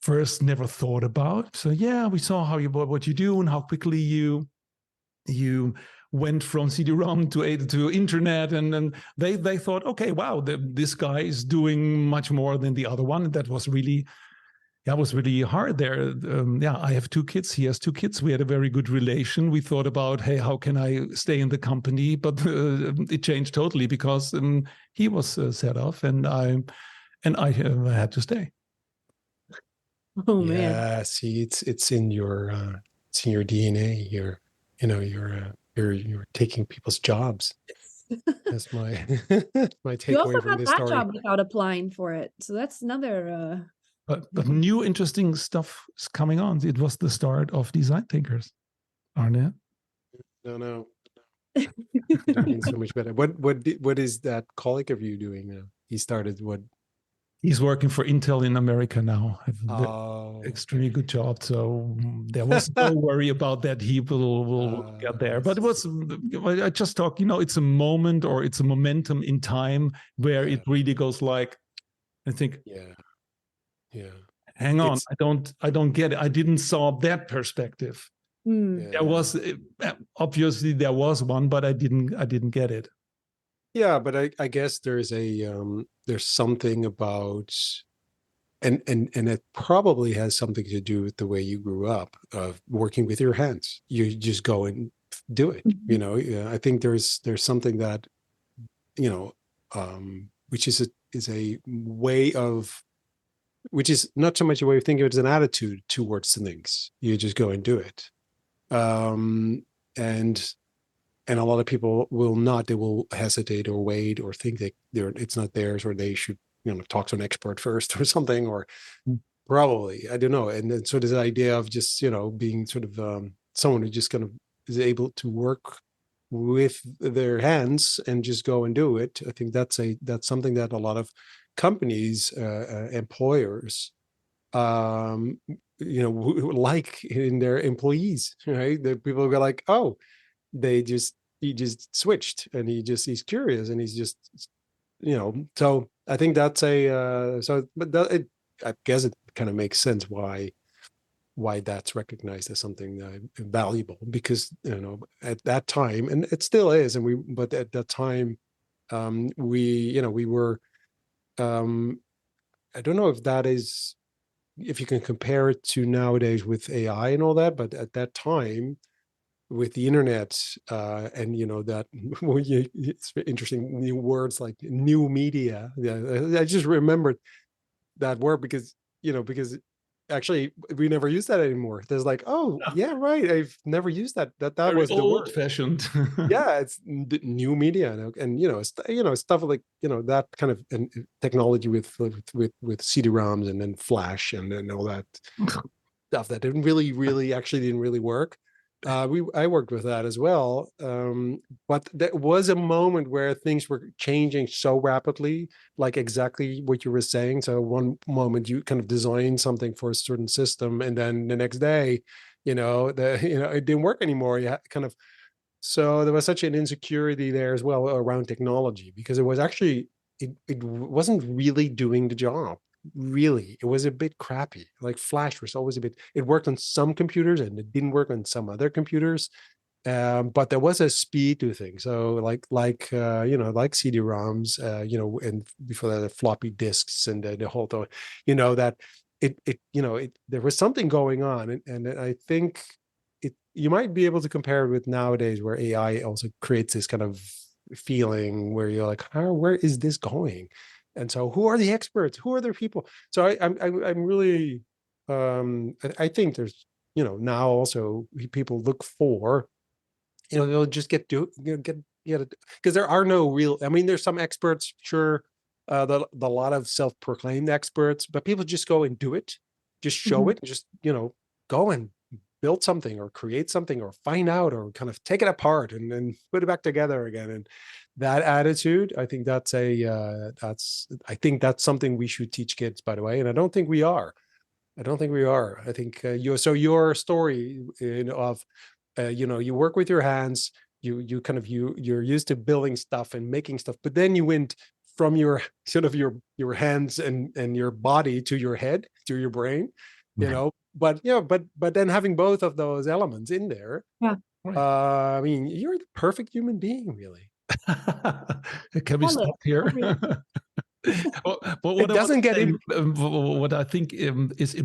First, never thought about. So we saw what you do and how quickly you went from CD-ROM to internet, and then they thought, okay, wow, this guy is doing much more than the other one. That was really hard there. I have 2 kids. He has 2 kids. We had a very good relation. We thought about, hey, how can I stay in the company? But it changed totally because he was set off, and I had to stay. Oh man! See, it's in your DNA. You're taking people's jobs. That's my my takeaway. You also from got this that story. job without applying for it, so that's another. But new interesting stuff is coming on. It was the start of Design Thinkers, Arne. No. That means so much better. What is that colleague of you doing now? He started what? He's working for Intel in America now. Extremely good job. So there was no worry about that. He will get there. But I just talk, it's a moment, or it's a momentum in time where it really goes like, I think, hang on, I don't get it. I didn't saw that perspective. There was, obviously there was one, but I didn't get it. Yeah, but I guess there's something about, and it probably has something to do with the way you grew up, of working with your hands. You just go and do it. I think there's something that, which is a way of, which is not so much a way of thinking, it's an attitude towards things. You just go and do it. And And a lot of people will not, they will hesitate or wait or think that it's not theirs, or they should, talk to an expert first or something, or probably, I don't know. And then so this idea of just, being sort of someone who just kind of is able to work with their hands and just go and do it. I think that's something that a lot of companies, employers, like in their employees, right? The people go like, oh, he just switched, and he's curious, and he's just, so I think that's I guess it kind of makes sense why that's recognized as something valuable, because at that time, and it still is, but at that time, we were, I don't know if you can compare it to nowadays with AI and all that, but at that time, with the internet, and that it's interesting, new words like new media. Yeah, I just remembered that word because actually we never use that anymore. There's like, oh yeah, right, I've never used that Very was the word. old-fashioned. Yeah, it's new media, and stuff like that kind of technology with CD-ROMs and then Flash and all that stuff that actually didn't really work. I worked with that as well, but there was a moment where things were changing so rapidly, like exactly what you were saying. So one moment you kind of design something for a certain system, and then the next day, it didn't work anymore. You kind of, so there was such an insecurity there as well around technology, because it was actually, it wasn't really doing the job. Really, it was a bit crappy. Like Flash was always it worked on some computers and it didn't work on some other computers. But there was a speed to things. So like CD-ROMs, and before that, the floppy disks and the whole thing, that there was something going on. And I think you might be able to compare it with nowadays, where AI also creates this kind of feeling where you're like, where is this going? And so, who are the experts? Who are the people? So I'm really, I think there's, now also people look for, they'll just get because there are no real. I mean, there's some experts, sure, the lot of self-proclaimed experts, but people just go and do it, just show it, just go and build something or create something or find out or kind of take it apart and then put it back together again. And that attitude, I think that's something we should teach kids, by the way. And I don't think we are. I think your story of, you work with your hands, you're used to building stuff and making stuff, but then you went from your sort of your hands and your body to your head, to your brain, but then having both of those elements in there, I mean, you're the perfect human being, really. Can we stop here? It doesn't get what I think is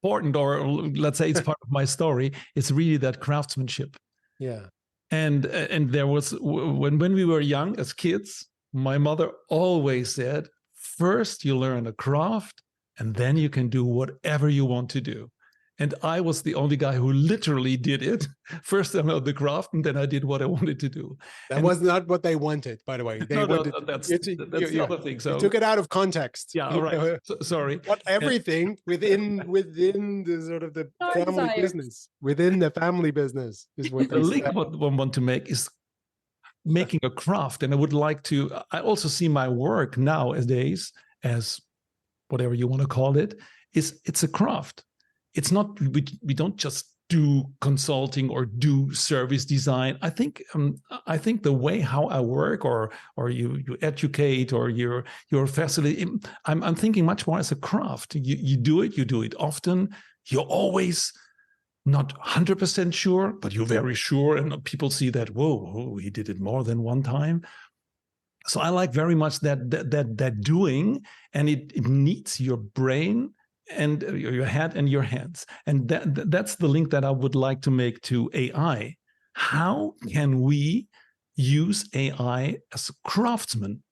important, or let's say it's part of my story, is really that craftsmanship. Yeah. And there was, when we were young as kids, my mother always said, first you learn a craft and then you can do whatever you want to do. And I was the only guy who literally did it. First I learned the craft, and then I did what I wanted to do. That was not what they wanted, by the way. They wanted, that's the other thing. So you took it out of context. Yeah, all right. Sorry. What everything within the sort of the family business, within the family business is what the link what I want to make is making a craft. And I also see my work nowadays as whatever you want to call it, it's a craft. It's not, we don't just do consulting or do service design. I think the way how I work, or you educate, or your facility, I'm thinking much more as a craft. You do it often. You're always not 100% sure, but you're very sure, and people see that, whoa, he did it more than one time. So I like very much that doing, and it needs your brain and your head and your hands. And that's the link that I would like to make to AI. How can we use AI as a craftsman?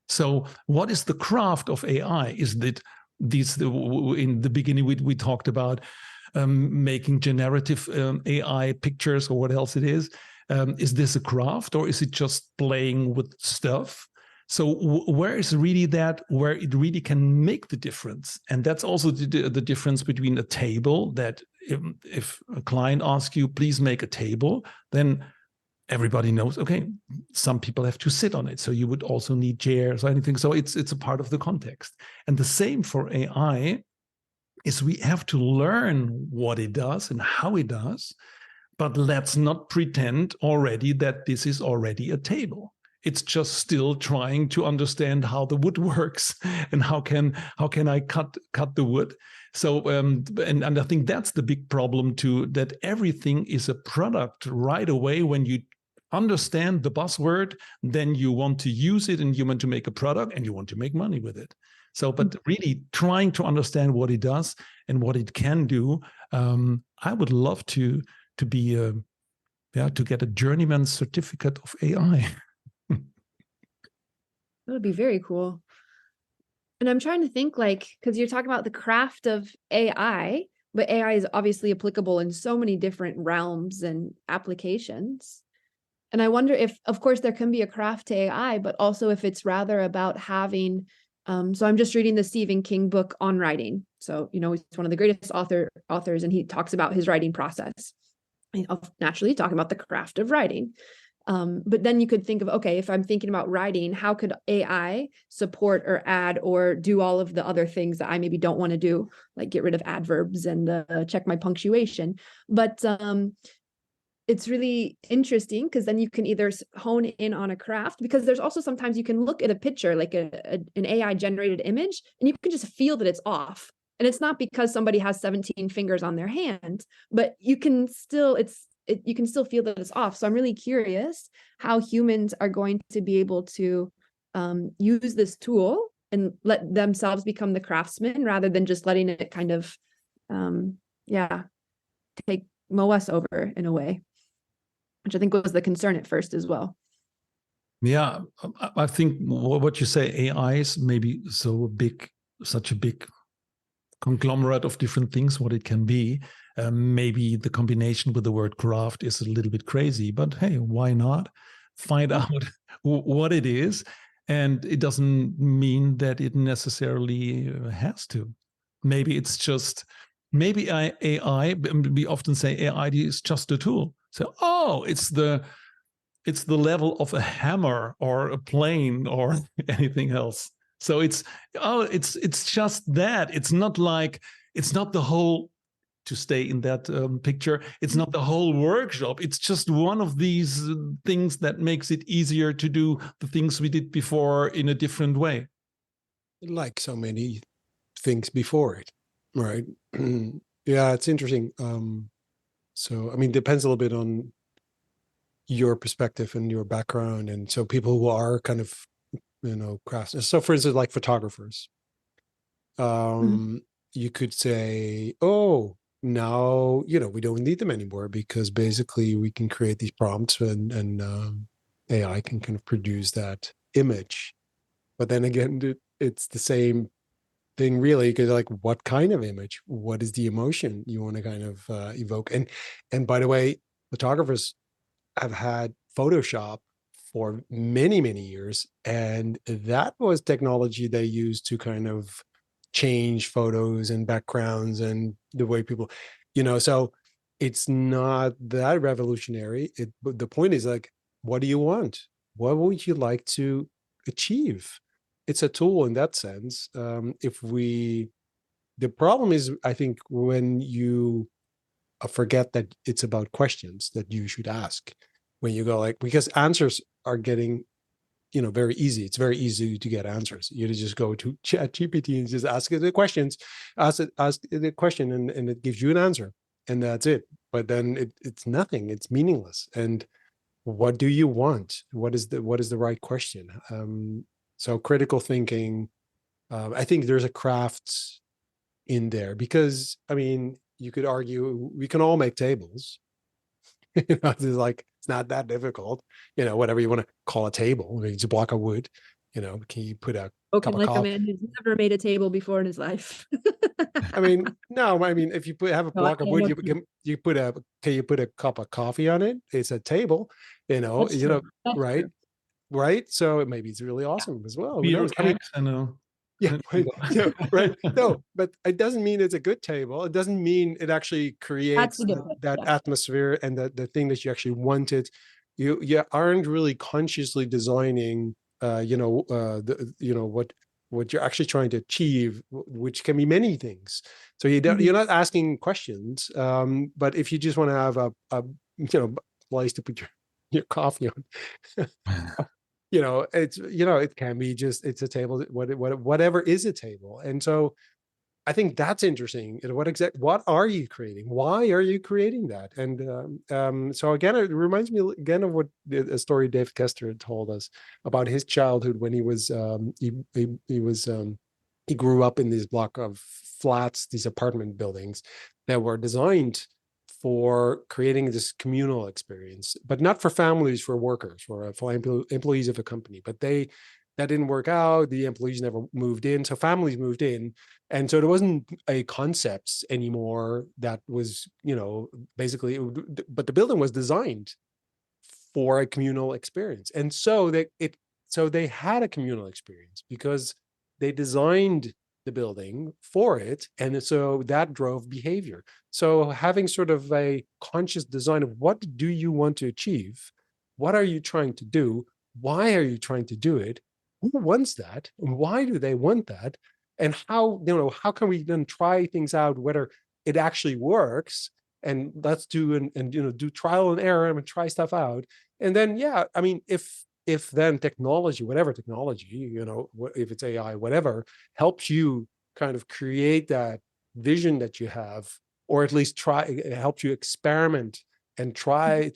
So what is the craft of AI? Is that in the beginning we talked about making generative AI pictures, or what else it is. Is this a craft, or is it just playing with stuff? So where is really that, where it really can make the difference? And that's also the difference between a table that if a client asks you, please make a table, then everybody knows, okay, some people have to sit on it. So you would also need chairs or anything. So it's a part of the context. And the same for AI is we have to learn what it does and how it does, but let's not pretend already that this is already a table. It's just still trying to understand how the wood works and how can I cut the wood. So and I think that's the big problem too, that everything is a product right away. When you understand the buzzword, then you want to use it and you want to make a product and you want to make money with it. So, but really trying to understand what it does and what it can do. I would love to be to get a journeyman certificate of AI. That would be very cool. And I'm trying to think, like, because you're talking about the craft of AI, but AI is obviously applicable in so many different realms and applications. And I wonder if, of course, there can be a craft to AI, but also if it's rather about having, so I'm just reading the Stephen King book on writing. So, you know, he's one of the greatest authors, and he talks about his writing process. And naturally talking about the craft of writing. But then you could think of, okay, if I'm thinking about writing, how could AI support or add or do all of the other things that I maybe don't want to do, like get rid of adverbs and check my punctuation. But it's really interesting because then you can either hone in on a craft, because there's also sometimes you can look at a picture, like an AI generated image, and you can just feel that it's off. And it's not because somebody has 17 fingers on their hand, but you can still, you can still feel that it's off. So I'm really curious how humans are going to be able to use this tool and let themselves become the craftsman rather than just letting it kind of, take mow us over in a way, which I think was the concern at first as well. Yeah, I think what you say, AI is maybe such a big conglomerate of different things, what it can be. Maybe the combination with the word craft is a little bit crazy, but hey, why not find out what it is? And it doesn't mean that it necessarily has to. Maybe it's just, maybe AI, we often say AI is just a tool. So, oh, it's the level of a hammer or a plane or anything else. So it's just that. It's not like, it's not the whole, to stay in that picture, it's not the whole workshop. It's just one of these things that makes it easier to do the things we did before in a different way. Like so many things before it, right? Yeah, it's interesting. So, I mean, depends a little bit on your perspective and your background. And so people who are kind of, you know, crafts. So for instance, like photographers, you could say, oh, now, you know, we don't need them anymore because basically we can create these prompts and AI can kind of produce that image. But then again, it's the same thing really, because like, what kind of image? What is the emotion you want to kind of evoke? And by the way, photographers have had Photoshop for many, many years. And that was technology they used to kind of change photos and backgrounds and the way people, you know, so it's not that revolutionary. But the point is like, what do you want? What would you like to achieve? It's a tool in that sense. The problem is, I think, when you forget that it's about questions that you should ask. When you go like, because answers are getting, you know, very easy. It's very easy to get answers. You just go to ChatGPT and just ask it the questions, ask the question, and it gives you an answer, and that's it. But then it's nothing. It's meaningless. And what do you want? What is the right question? So critical thinking. I think there's a craft in there because, I mean, you could argue we can all make tables. You know, it's like, it's not that difficult, you know, whatever you want to call a table. I mean, it's a block of wood can you put a Spoken cup of like a coffee? man who's never made a table before in his life. I mean, no, I mean, if you have a No, I block of wood, know. can you put a cup of coffee on it? It's a table, That's true. That's right? true. Right. So maybe it's really awesome as well. Who Beer knows? I mean, kegs, I know. yeah, right. Right. No, but it doesn't mean it's a good table. It doesn't mean it actually That's creates the difference. that Yeah. atmosphere and the thing that you actually wanted. You aren't really consciously designing, what you're actually trying to achieve, which can be many things. So you're not asking questions. But if you just want to have a place to put your coffee on, it can be just, it's a table, whatever is a table. And so I think that's interesting. What are you creating? Why are you creating that? And so again, it reminds me again of what a story Dave Kester told us about his childhood when he was he grew up in this block of flats, these apartment buildings that were designed for creating this communal experience, but not for families, for workers, for employees of a company. But that didn't work out. The employees never moved in, so families moved in, and so there wasn't a concept anymore that was, basically. But the building was designed for a communal experience, and so they had a communal experience because they designed the building for it, and so that drove behavior. So having sort of a conscious design of what do you want to achieve, what are you trying to do, why are you trying to do it, who wants that, and why do they want that, and how can we then try things out whether it actually works, and let's do and do trial and error and try stuff out. And then, yeah, I mean, if then technology, whatever technology, if it's AI, whatever, helps you kind of create that vision that you have, or at least it helps you experiment and try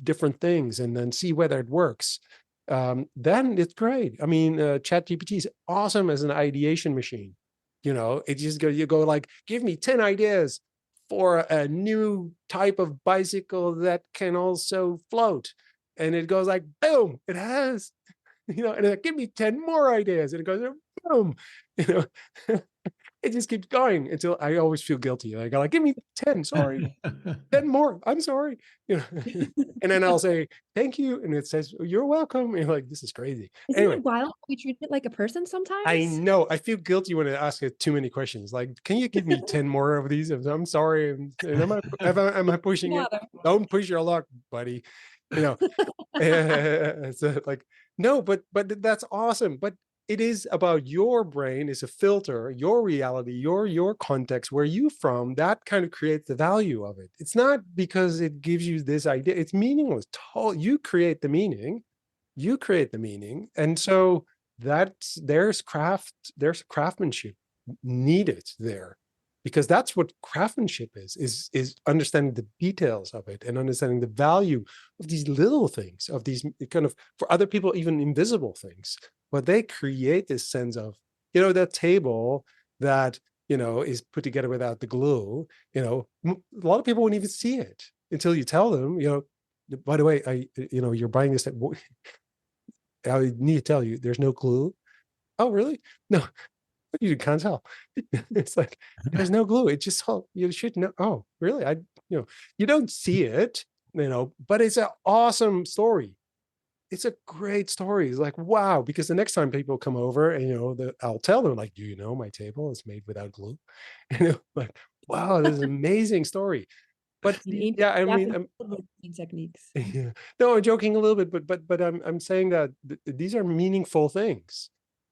different things and then see whether it works, then it's great. I mean, ChatGPT is awesome as an ideation machine. It just you go like, give me 10 ideas for a new type of bicycle that can also float. And it goes like, boom, it has, and it give me 10 more ideas. And it goes, boom, it just keeps going until I always feel guilty. I go like, give me 10, sorry, 10 more, I'm sorry. And then I'll say, thank you. And it says, you're welcome. And you're like, this is crazy. Isn't Anyway, it wild? We treat it like a person I sometimes. know. I feel guilty when I ask it too many questions. Like, can you give me 10 more of these? I'm sorry. And am I pushing it? Don't push your luck, buddy. So like, no, but that's awesome. But it is about your brain is a filter, your reality, your context, where you from, that kind of creates the value of it. It's not because it gives you this idea. It's meaningless. You create the meaning. And so there's craftsmanship needed there, because that's what craftsmanship is understanding the details of it and understanding the value of these little things, of these kind of, for other people, even invisible things. But they create this sense of, that table that, is put together without the glue, a lot of people won't even see it until you tell them, by the way, you're buying this. I need to tell you, there's no glue. Oh, really? No, you can't tell. It's like, there's no glue. It just, you should know. Oh, really? You don't see it, but it's an awesome story. It's a great story. It's like, wow, because the next time people come over and, I'll tell them like, do you know my table is made without glue? Like, wow, this is an amazing story. But yeah, I mean, techniques. yeah. No, I'm joking a little bit, but I'm saying that these are meaningful things,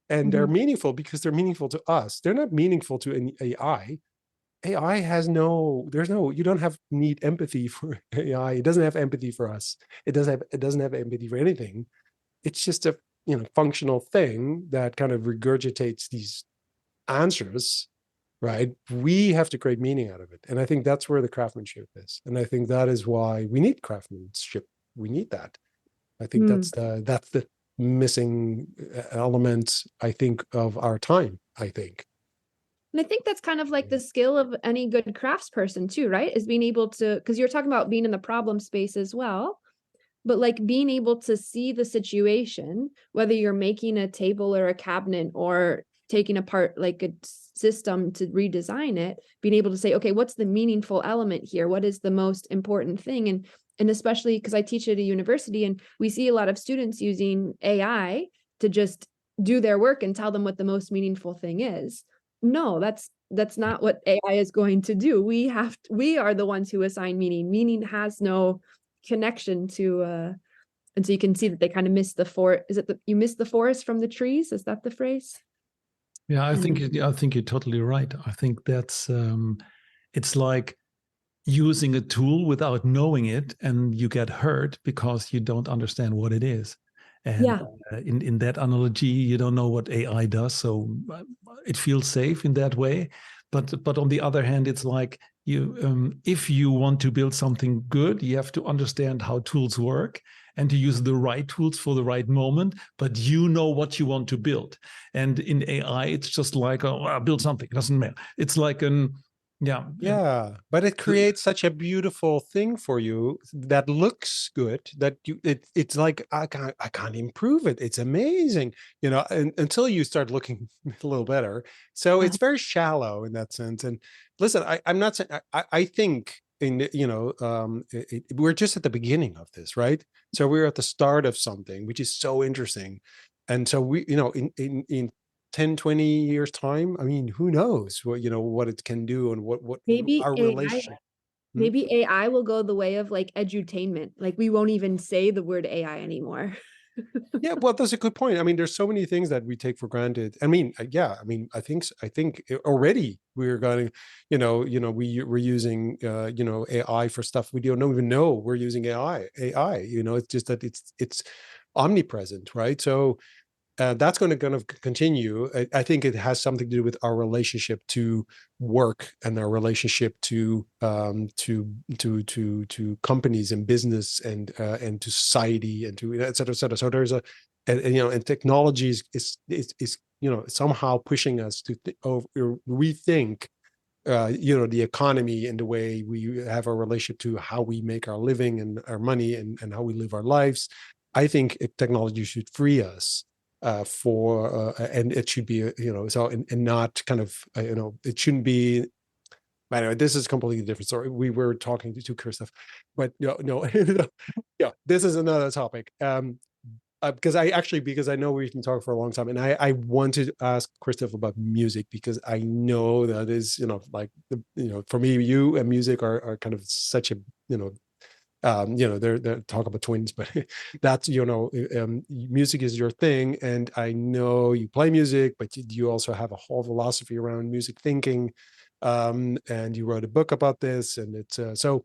and they're meaningful because they're meaningful to us. They're not meaningful to an AI. AI has you don't need empathy for AI. It doesn't have empathy for us. It doesn't have empathy for anything. It's just a functional thing that kind of regurgitates these answers, right? We have to create meaning out of it. And I think that's where the craftsmanship is. And I think that is why we need craftsmanship. We need that. I think that's the missing element, I think, of our time, I think. And I think that's kind of like the skill of any good craftsperson too, right? Is being able to, because you're talking about being in the problem space as well. but like being able to see the situation, whether you're making a table or a cabinet or taking apart like a system to redesign it, being able to say, okay, what's the meaningful element here? What is the most important thing? And especially because I teach at a university and we see a lot of students using AI to just do their work and tell them what the most meaningful thing is. No, that's not what AI is going to do. We are the ones who assign meaning. Meaning has no connection to and so you can see that they kind of miss the forest. Is it you miss the forest from the trees? Is that the phrase? Yeah, I think And I think you're totally right. I think that's it's like using a tool without knowing it, and you get hurt because you don't understand what it is. And yeah, in that analogy, you don't know what AI does, so it feels safe in that way. But on the other hand, it's like if you want to build something good, you have to understand how tools work and to use the right tools for the right moment. But you know what you want to build. And in AI, it's just like, oh, I'll build something. It doesn't matter. It's like Yeah, but it creates such a beautiful thing for you that looks good that it's like I can't improve it. It's amazing, until you start looking a little better. So it's very shallow in that sense. And listen, I'm not saying I think we're just at the beginning of this, right? So we're at the start of something which is so interesting, and so we, in 10, 20 years time, I mean, who knows what it can do and what maybe our AI relationship. Hmm? maybe AI will go the way of like edutainment. Like we won't even say the word AI anymore. Yeah, well, that's a good point. I mean, there's so many things that we take for granted. I mean, yeah, I mean, I think already we're going, we're using, AI for stuff we don't even know we're using AI. It's just that it's omnipresent, right? So that's going to kind of continue. I think it has something to do with our relationship to work and our relationship to companies and business and to society and to et cetera, et cetera. So there's and technology is somehow pushing us to rethink the economy and the way we have our relationship to how we make our living and our money and how we live our lives. I think technology should free us and it should be so and not kind of it shouldn't be. Anyway, this is a completely different story. We were talking to Christof, but no, yeah, this is another topic. Because I know we've been talking for a long time, and I wanted to ask Christof about music because I know that is for me, you and music are kind of such a they're talk about twins, but that's music is your thing, and I know you play music, but you also have a whole philosophy around music thinking, and you wrote a book about this, and it's so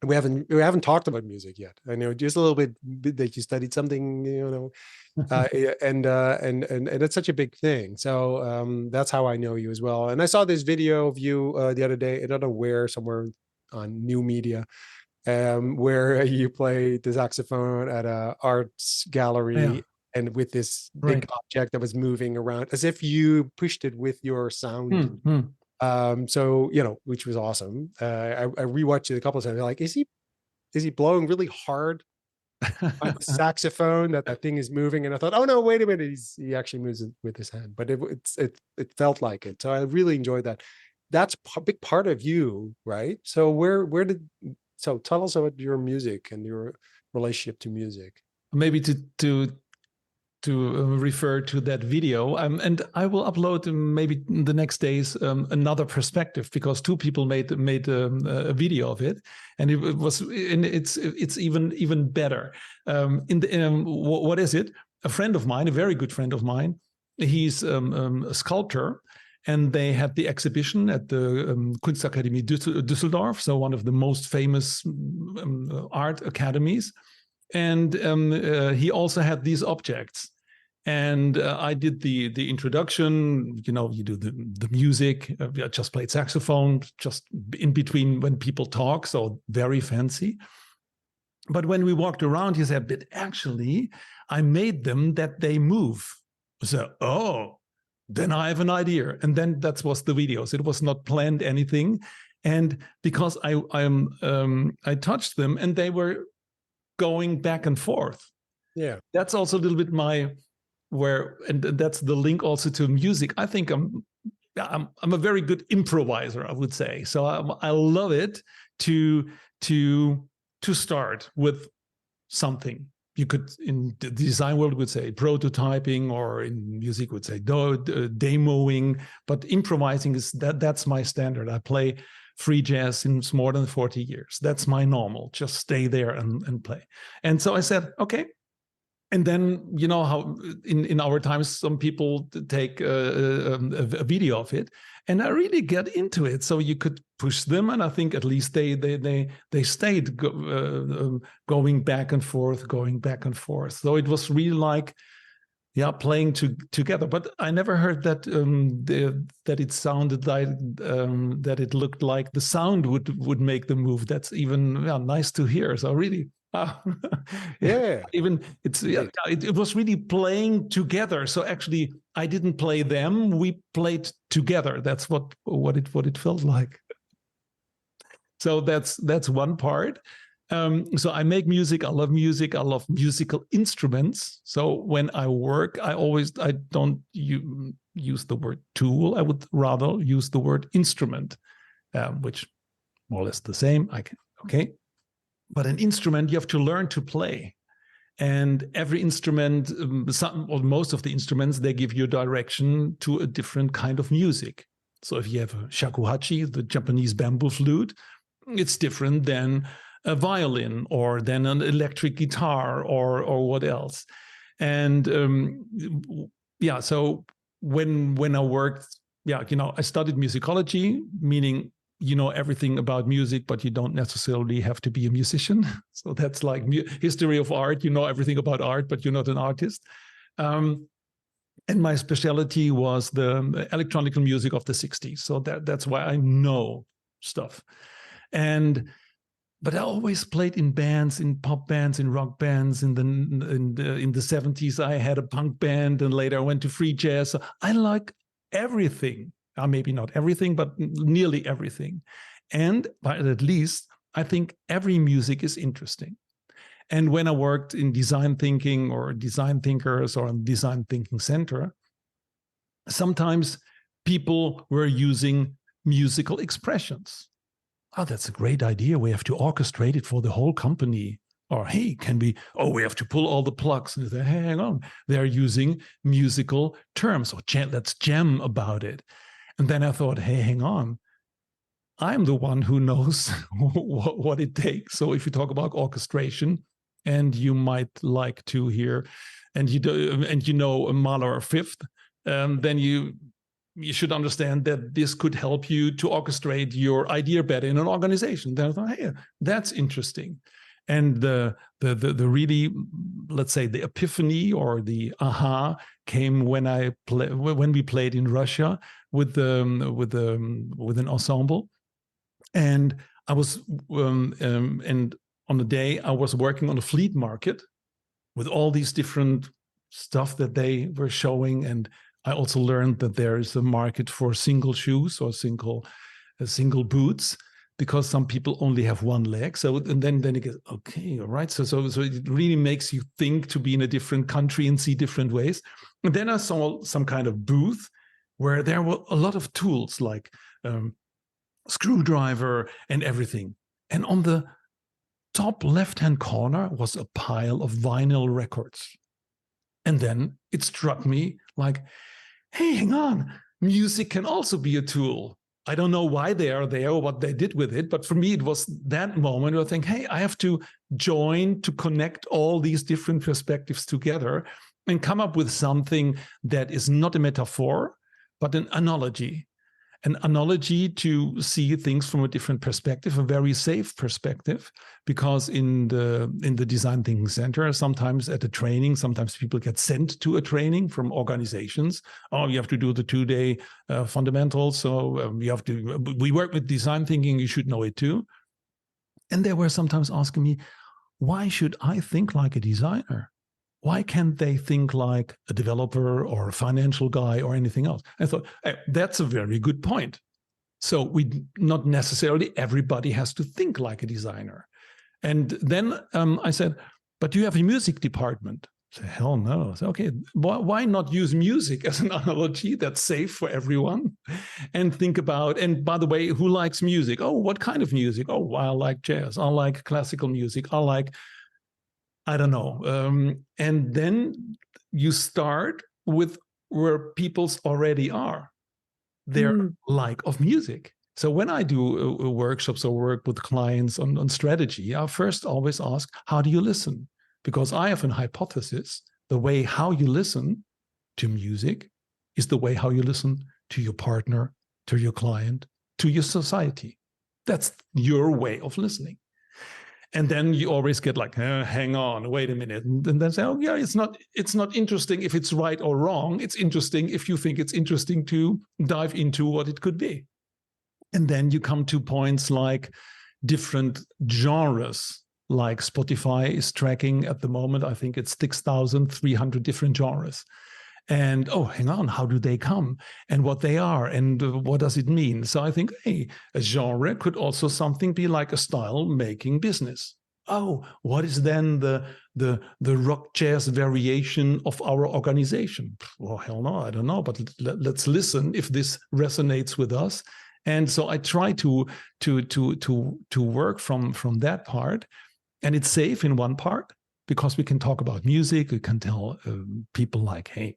we haven't talked about music yet. I know just a little bit that you studied something, and it's such a big thing. So that's how I know you as well. And I saw this video of you the other day. I don't know where, somewhere on new media, where you play the saxophone at a arts gallery, yeah, and with this big right. object that was moving around as if you pushed it with your sound. Hmm. So which was awesome. I rewatched it a couple of times. Like, is he blowing really hard on the saxophone that thing is moving? And I thought, oh no, wait a minute, he actually moves it with his hand. But it felt like it. So I really enjoyed that. That's a big part of you, right? So so tell us about your music and your relationship to music. Maybe to refer to that video, and I will upload maybe in the next days another perspective, because two people made a video of it, and it was, and it's even better. What is it? A friend of mine, a very good friend of mine, he's a sculptor, and they had the exhibition at the Kunstakademie Düsseldorf, so one of the most famous art academies. And he also had these objects, and I did the introduction. You do the music. I just played saxophone just in between when people talk, so very fancy. But when we walked around, he said, but actually I made them that they move. So, oh, then I have an idea. And then that was the videos. It was not planned anything. And because I touched them, and they were going back and forth. Yeah. That's also a little bit and that's the link also to music. I think I'm a very good improviser, I would say. So I love it to start with something. You could, in the design world, would say prototyping, or in music would say demoing. But improvising that's my standard. I play free jazz since more than 40 years. That's my normal. Just stay there and play. And so I said, okay. And then, you know how in our times, some people take a video of it, and I really get into it. So you could push them, and I think at least they stayed going back and forth, going back and forth. So it was really like, yeah, playing together. But I never heard that that it sounded like that it looked like the sound would make the move. That's even nice to hear. So really. Yeah. Even it was really playing together. So actually, I didn't play them; we played together. That's what it felt like. So that's one part. So I make music. I love music. I love musical instruments. So when I work, I don't use the word tool. I would rather use the word instrument, which more or less the same. Okay. But an instrument, you have to learn to play. And every instrument, or most of the instruments, they give you direction to a different kind of music. So if you have a shakuhachi, the Japanese bamboo flute, it's different than a violin or than an electric guitar or what else. And so when I worked, I studied musicology, meaning you know everything about music, but you don't necessarily have to be a musician. So that's like history of art. You know everything about art, but you're not an artist. And my specialty was the electronic music of the 60s. So that's why I know stuff. But I always played in bands, in pop bands, in rock bands. In the 70s, I had a punk band, and later I went to free jazz. So I like everything. Maybe not everything, but nearly everything. And but at least I think every music is interesting. And when I worked in design thinking or design thinkers or in design thinking center, sometimes people were using musical expressions. Oh, that's a great idea. We have to orchestrate it for the whole company. Or, hey, we have to pull all the plugs. And they say, hey, hang on. They're using musical terms. Or let's jam about it. And then I thought, hey, hang on. I'm the one who knows what it takes. So if you talk about orchestration, and you might like to hear, and you know a Mahler fifth, then you should understand that this could help you to orchestrate your idea better in an organization. Then I thought, hey, that's interesting. And the really, let's say, the epiphany or the aha came when we played in Russia with an ensemble, and I was and on the day I was working on a flea market with all these different stuff that they were showing, and I also learned that there is a market for single shoes or single boots, because some people only have one leg. So and then it gets okay, all right. So it really makes you think to be in a different country and see different ways. And then I saw some kind of booth where there were a lot of tools like screwdriver and everything. And on the top left-hand corner was a pile of vinyl records. And then it struck me like, hey, hang on, music can also be a tool. I don't know why they are there or what they did with it, but for me, it was that moment where I think, hey, I have to join, to connect all these different perspectives together and come up with something that is not a metaphor, but an analogy to see things from a different perspective, a very safe perspective, because in the design thinking center, sometimes at a training, sometimes people get sent to a training from organizations. Oh, you have to do the 2-day fundamentals. So we work with design thinking, you should know it too. And they were sometimes asking me, why should I think like a designer? Why can't they think like a developer or a financial guy or anything else? I thought, hey, that's a very good point. So not necessarily everybody has to think like a designer. And then I said, but do you have a music department? I said, hell no. I said, okay, why not use music as an analogy that's safe for everyone? And think about, and by the way, who likes music? Oh, what kind of music? Oh, I like jazz. I like classical music. I don't know. And then you start with where people's already are, their like of music. So when I do workshops or work with clients on strategy, I first always ask, how do you listen? Because I have an hypothesis, the way how you listen to music is the way how you listen to your partner, to your client, to your society. That's your way of listening. And then you always get like, hang on, wait a minute. And then say, oh yeah, it's not interesting if it's right or wrong. It's interesting if you think it's interesting to dive into what it could be. And then you come to points like different genres, like Spotify is tracking at the moment, I think it's 6,300 different genres. And, oh, hang on, how do they come and what they are and what does it mean? So I think, hey, a genre could also something be like a style making business. Oh, what is then the rock jazz variation of our organization? Well, hell no, I don't know, but let's listen if this resonates with us. And so I try to work from that part, and it's safe in one part because we can talk about music. We can tell people like, hey,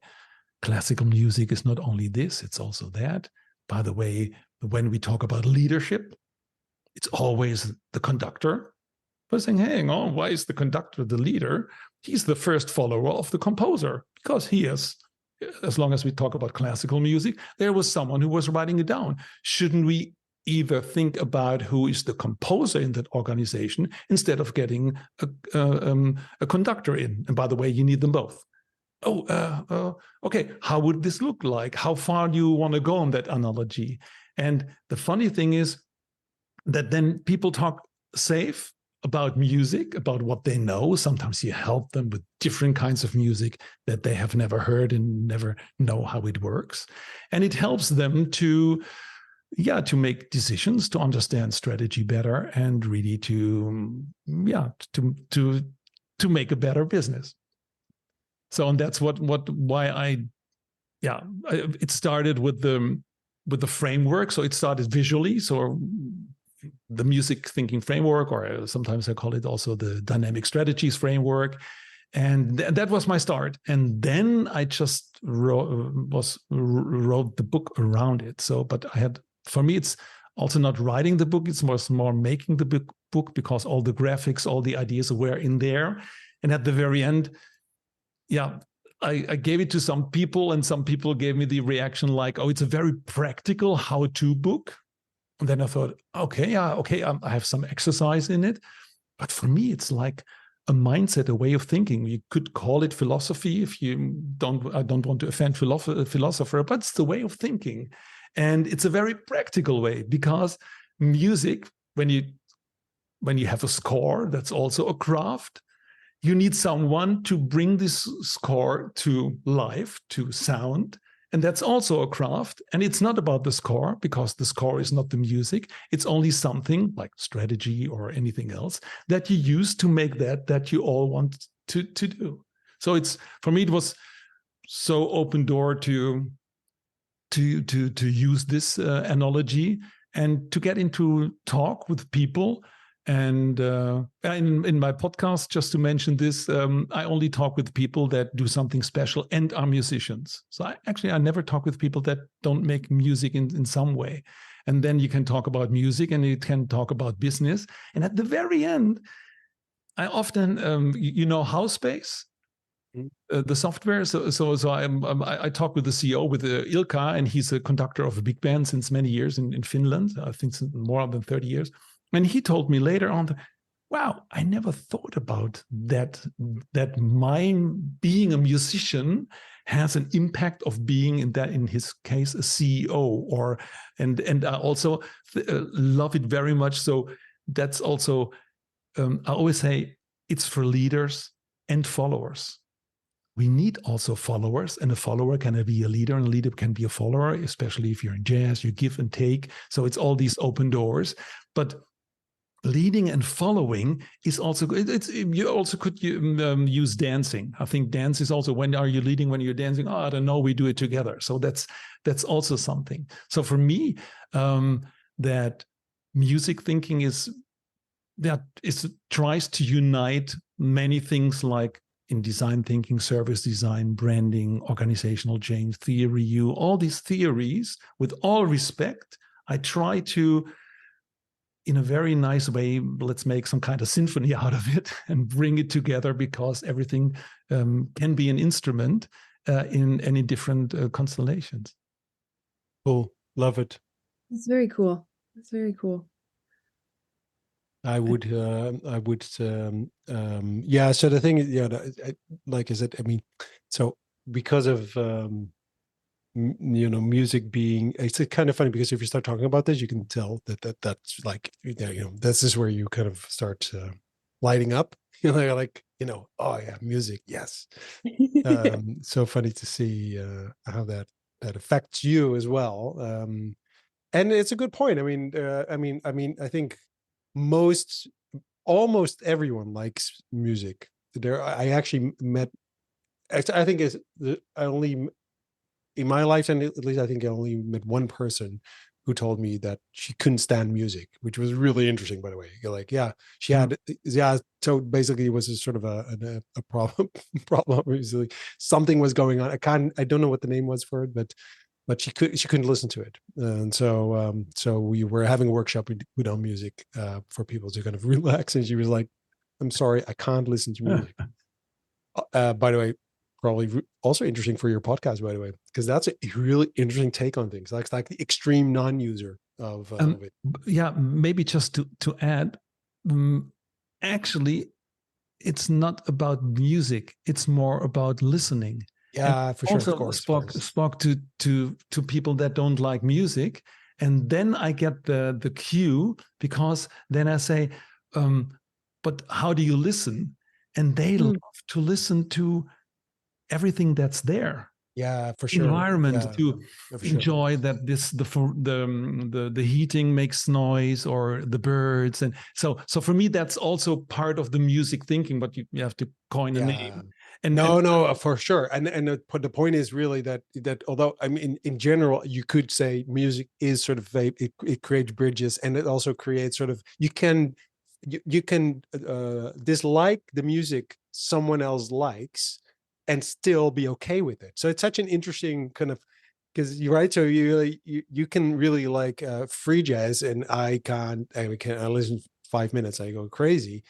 classical music is not only this, it's also that. By the way, when we talk about leadership, it's always the conductor. But saying, hey, oh, why is the conductor the leader? He's the first follower of the composer because he is. As long as we talk about classical music, there was someone who was writing it down. Shouldn't we either think about who is the composer in that organization instead of getting a conductor in? And by the way, you need them both. Okay, how would this look like? How far do you want to go on that analogy? And the funny thing is that then people talk safe about music, about what they know. Sometimes you help them with different kinds of music that they have never heard and never know how it works. And it helps them to make decisions, to understand strategy better, and really to make a better business. So, and that's why it started with the framework. So it started visually. So the music thinking framework, or sometimes I call it also the dynamic strategies framework. And that was my start. And then I just wrote the book around it. So, but for me, it's also not writing the book. It's more making the book because all the graphics, all the ideas were in there. And at the very end, I gave it to some people, and some people gave me the reaction like, oh, it's a very practical how-to book. And then I thought, okay, I have some exercise in it. But for me, it's like a mindset, a way of thinking. You could call it philosophy if you don't. I don't want to offend philosopher, but it's the way of thinking. And it's a very practical way, because music, when you have a score, that's also a craft. You need someone to bring this score to life, to sound. And that's also a craft. And it's not about the score, because the score is not the music. It's only something like strategy or anything else that you use to make that you all want to do. So for me, it was so open door to use this analogy and to get into talk with people. And in my podcast, just to mention this, I only talk with people that do something special and are musicians. So I never talk with people that don't make music in some way. And then you can talk about music and you can talk about business. And at the very end, I often, Housebase, the software. So I talk with the CEO, with Ilkka, and he's a conductor of a big band since many years in Finland. I think more than 30 years. And he told me later on, wow, I never thought about that mine being a musician has an impact of being in his case, a CEO, and I also love it very much. So that's also, I always say it's for leaders and followers. We need also followers, and a follower can be a leader, and a leader can be a follower, especially if you're in jazz, you give and take. So it's all these open doors. But leading and following is also good. You also could use dancing. I think dance is also, when are you leading, when you're dancing? Oh, I don't know, we do it together. So that's also something. So for me, that music thinking tries to unite many things, like in design thinking, service design, branding, organizational change, theory, all these theories. With all respect, I try to, in a very nice way, let's make some kind of symphony out of it and bring it together, because everything can be an instrument in any different constellations. Cool. Love it. It's very cool. It's very cool. I would, yeah. So the thing is, yeah, like I said, I mean, so because of, music being, it's kind of funny, because if you start talking about this, you can tell that's like, this is where you kind of start lighting up, like, oh yeah, music. Yes. So funny to see how that affects you as well. And it's a good point. I mean, I think almost everyone likes music. I actually met, I think I only, in my lifetime, at least, I think I only met one person who told me that she couldn't stand music, which was really interesting, by the way. You're like, yeah, she had, yeah. So basically, it was a sort of a problem. Obviously, something was going on. I don't know what the name was for it, but she couldn't listen to it, and so we were having a workshop with our music for people to kind of relax, and she was like, "I'm sorry, I can't listen to music." By the way, probably also interesting for your podcast, by the way, because that's a really interesting take on things. Like the extreme non-user of it. Yeah, maybe just to add, actually, it's not about music; it's more about listening. Yeah, and for sure. Also of course, spoke to people that don't like music, and then I get the cue, because then I say, but how do you listen? And they love to listen to everything that's there. Yeah, for sure. Environment, yeah, to enjoy that the heating makes noise, or the birds, and so for me that's also part of the music thinking, but you have to coin a name. And no, for sure. And the point is really that although, I mean, in general, you could say music is sort of it creates bridges, and it also creates sort of, you can dislike the music someone else likes and still be okay with it. So it's such an interesting kind of, because you're right. So you can really like free jazz, and I listen 5 minutes, I go crazy,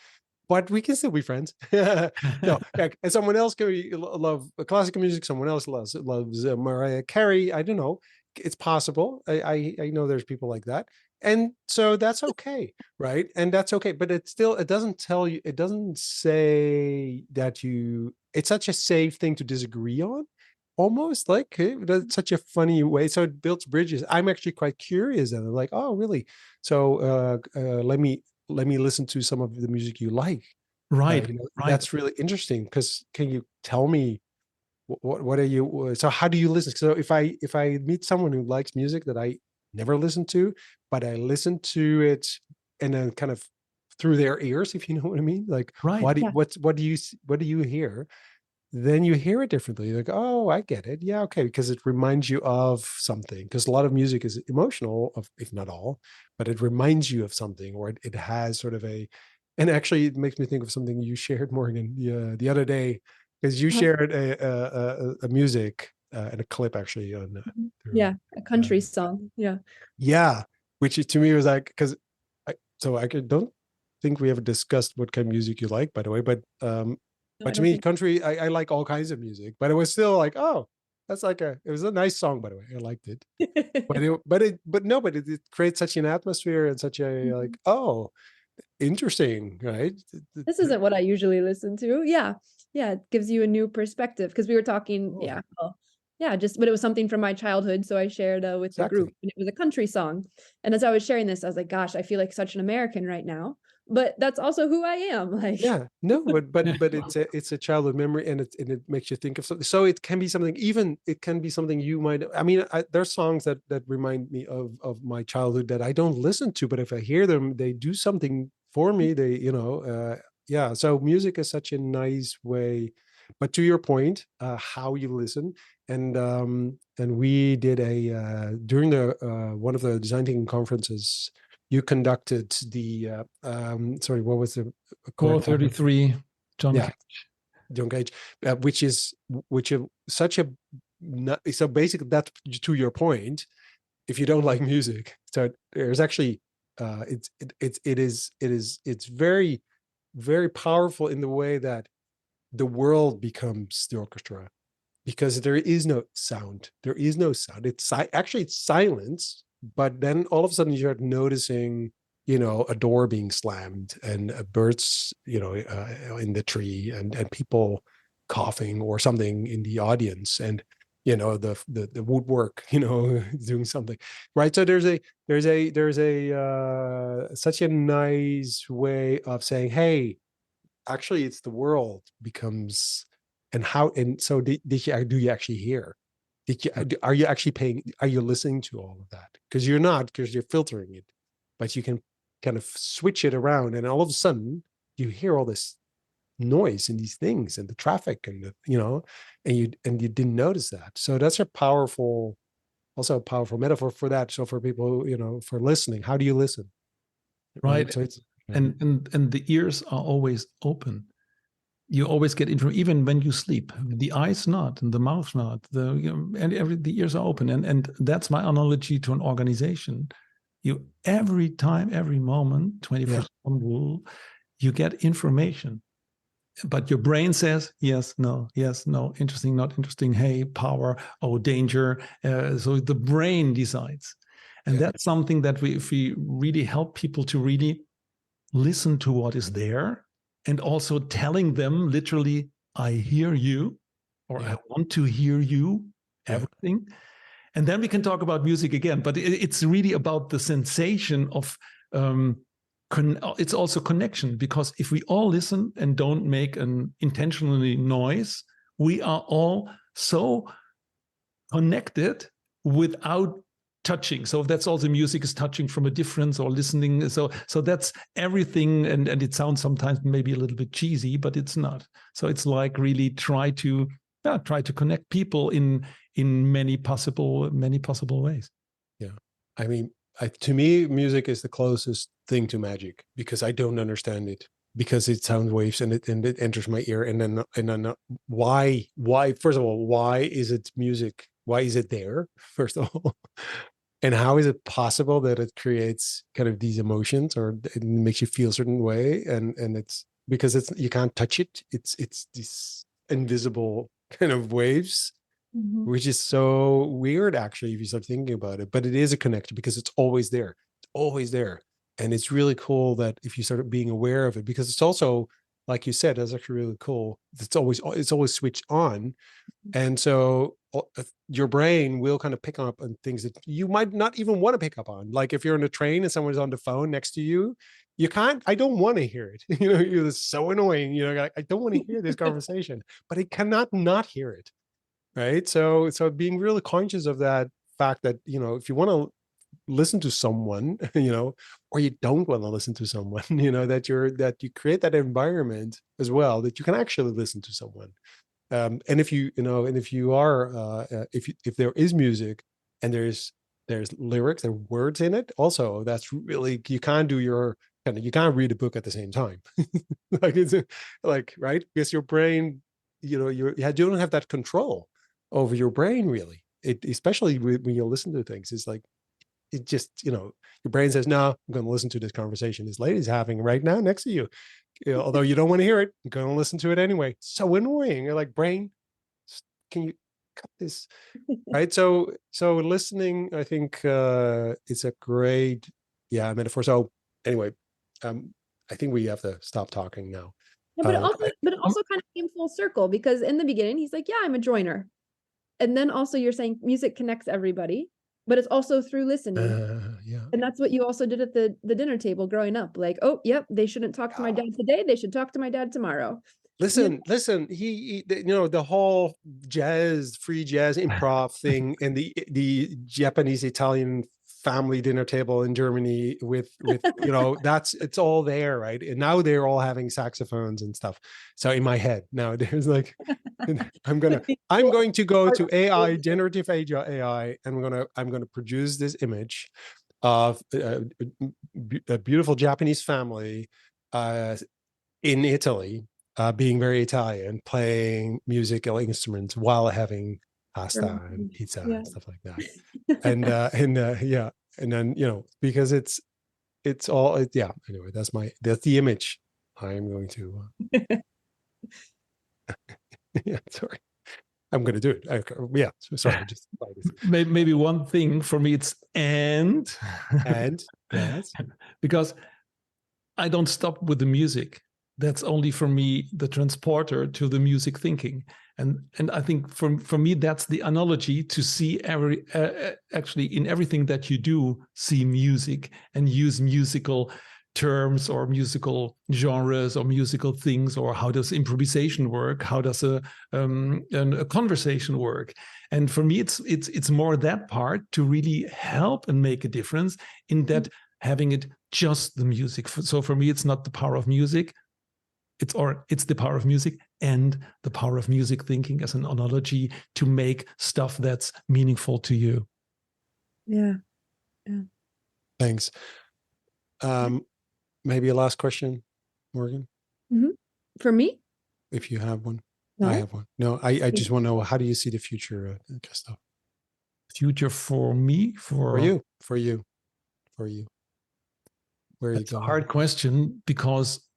but we can still be friends. No, and someone else can love classical music. Someone else loves Mariah Carey. I don't know. It's possible. I know there's people like that, and so that's okay, right? And that's okay. But it doesn't tell you. It doesn't say that you. It's such a safe thing to disagree on. Almost like that's such a funny way. So it builds bridges. I'm actually quite curious, and I'm like, oh, really? So let me listen to some of the music you like. right. That's really interesting, because can you tell me what are you, so how do you listen? So if I meet someone who likes music that I never listened to, but I listen to it and then kind of through their ears, if you know what I mean, like, Right. what do you hear? Then you hear it differently. You're like, oh, I get it. Yeah, okay, because it reminds you of something. Because a lot of music is emotional, if not all, but it reminds you of something, or it has sort of a. And actually, it makes me think of something you shared, Morgan, the other day, because you shared a music and a clip actually on. Yeah, a country song. Yeah. Yeah, which to me was like, because I don't think we ever discussed what kind of music you like, by the way, but I to don't me, think. country, I like all kinds of music, but it was still like, oh, that's like it was a nice song, by the way. I liked it. It creates such an atmosphere and such a like, oh, interesting, right? This isn't what I usually listen to. Yeah. Yeah. It gives you a new perspective, because we were talking. Oh, Yeah. Well, yeah. But it was something from my childhood. So I shared with the group, exactly. and it was a country song. And as I was sharing this, I was like, gosh, I feel like such an American right now. But that's also who I am. Like, Yeah, no, but it's a childhood memory, and it makes you think of something. So it can be something, even it can be something you might. I mean, there's songs that remind me of my childhood that I don't listen to, but if I hear them, they do something for me, they, yeah. So music is such a nice way, but to your point, how you listen, and we did during the one of the design thinking conferences, you conducted sorry, what was the correct title? 433, John Yeah, Cage. John Cage, which is such a so basically that, to your point, if you don't like music, so there's actually it's very, very powerful in the way that the world becomes the orchestra, because there is no sound. There is no sound. Actually it's silence, but then all of a sudden you start noticing, a door being slammed, and birds, in the tree, and people coughing or something in the audience, and the woodwork, doing something, right? So there's such a nice way of saying, hey, actually it's the world becomes, and so do you actually hear, are you actually are you listening to all of that? Because you're not, because you're filtering it, but you can kind of switch it around, and all of a sudden you hear all this noise and these things and the traffic, and and you didn't notice that. So that's also a powerful metaphor for that. So for people, for listening, how do you listen, Right. So it's And the ears are always open. You always get information, even when you sleep. The eyes not, and the mouth not. The ears are open, and that's my analogy to an organization. You every time, every moment, 24/7 rule, you get information, but your brain says yes, no, interesting, not interesting. Hey, power, oh, danger. So the brain decides, and that's something that if we really help people to really listen to what is there, and also telling them literally, I hear you, or I want to hear you, everything. And then we can talk about music again, but it's really about the sensation of, it's also connection, because if we all listen and don't make an intentionally noise, we are all so connected without touching. So that's also, music is touching from a difference, or listening. So that's everything. And it sounds sometimes maybe a little bit cheesy, but it's not. So it's like really try to connect people in many possible ways. Yeah. I mean, to me, music is the closest thing to magic, because I don't understand it, because it sounds waves, and it enters my ear, and then why first of all, why is it music? Why is it there, first of all? And how is it possible that it creates kind of these emotions, or it makes you feel a certain way? And it's because you can't touch it. It's these invisible kind of waves, which is so weird, actually, if you start thinking about it. But it is a connection, because it's always there. It's always there. And it's really cool that if you start being aware of it, because it's also, like you said, that's actually really cool. It's always switched on. And so your brain will kind of pick up on things that you might not even want to pick up on. Like if you're on a train and someone's on the phone next to you, I don't want to hear it. You're so annoying. I don't want to hear this conversation, but I cannot not hear it. Right. So being really conscious of that fact that, if you want to listen to someone, or you don't want to listen to someone, that you create that environment as well, that you can actually listen to someone. And if you are, if there is music, and there's lyrics, there are words in it, also, that's really, you can't read a book at the same time. Like it's like, right, because your brain, you don't have that control over your brain, really. Especially when you listen to things, it's like, it just, your brain says, no, I'm going to listen to this conversation this lady's having right now next to you. Although you don't want to hear it, I'm going to listen to it anyway. So annoying. You're like, brain, can you cut this? Right. So listening, I think, is a great, metaphor. So anyway, I think we have to stop talking now. Yeah, but it also kind of came full circle, because in the beginning he's like, yeah, I'm a joiner. And then also you're saying music connects everybody, but it's also through listening. And that's what you also did at the dinner table growing up. Like, oh, yep, they shouldn't talk to my dad today. They should talk to my dad tomorrow. Listen, he the whole free jazz improv thing, and the Japanese Italian family dinner table in Germany with it's all there, right? And now they're all having saxophones and stuff. So in my head now there's like, I'm going to go to AI, generative AI, and I'm gonna produce this image of a beautiful Japanese family in Italy, being very Italian, playing musical instruments while having pasta and pizza and stuff like that. And then because it's all anyway, that's the image I'm going to sorry, I'm going to do it. Sorry, just maybe one thing for me, it's and yes, because I don't stop with the music. That's only for me the transporter to the music thinking, and I think for me that's the analogy to see actually in everything that you do, see music and use musical terms or musical genres or musical things, or how does improvisation work, how does a conversation work. And for me it's more that part to really help and make a difference in that, having it just the music. So for me it's not the power of music, it's the power of music and the power of music thinking as an analogy to make stuff that's meaningful to you. Yeah. Thanks. Maybe a last question, Morgan. For me, if you have one. No. I have one. No, I just want to know, how do you see the future, Christof? Future for me, For you. Where are you That's going? a hard question because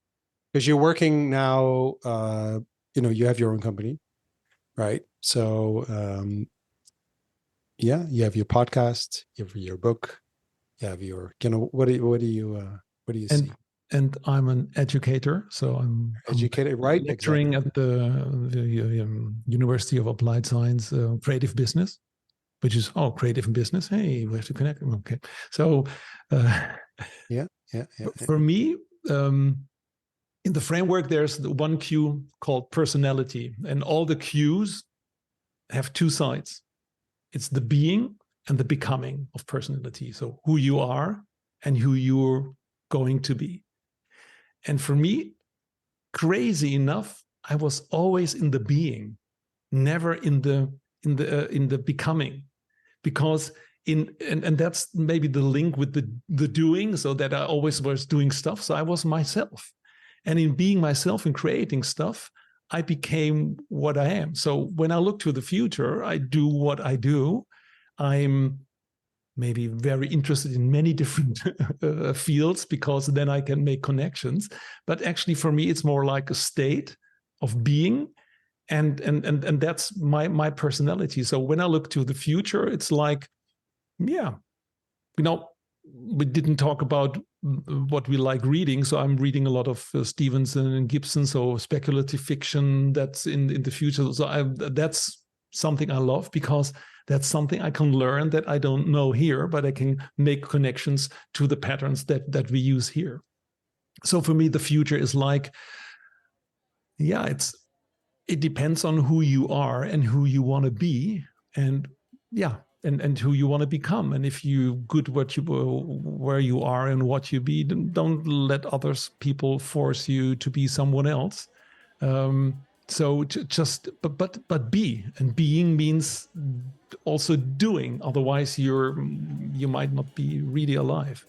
you're working now, you have your own company, right? So you have your podcast, you have your book, you have your, what do you see? And I'm an educator, so I'm educated, right? lecturing Exactly. at the University of Applied Science, creative business, which is creative and business. Hey, we have to connect. Okay, so for me, in the framework, there's the one Q called personality, and all the Qs have two sides. It's the being and the becoming of personality. So who you are and who you're going to be. And for me, crazy enough, I was always in the being, never in the becoming, because and that's maybe the link with the doing, so that I always was doing stuff. So I was myself, and in being myself and creating stuff, I became what I am. So when I look to the future, I do what I do. I'm maybe very interested in many different fields, because then I can make connections. But actually, for me, it's more like a state of being, and that's my personality. So when I look to the future, it's like, we didn't talk about what we like reading. So I'm reading a lot of Stevenson and Gibson, so speculative fiction that's in the future. So that's something I love, because that's something I can learn that I don't know here, but I can make connections to the patterns that we use here. So for me, the future is like, it depends on who you are and who you want to be, and who you want to become. And if you good where you are and what you be, don't let others people force you to be someone else. So but be, and being means also doing. Otherwise, you might not be really alive.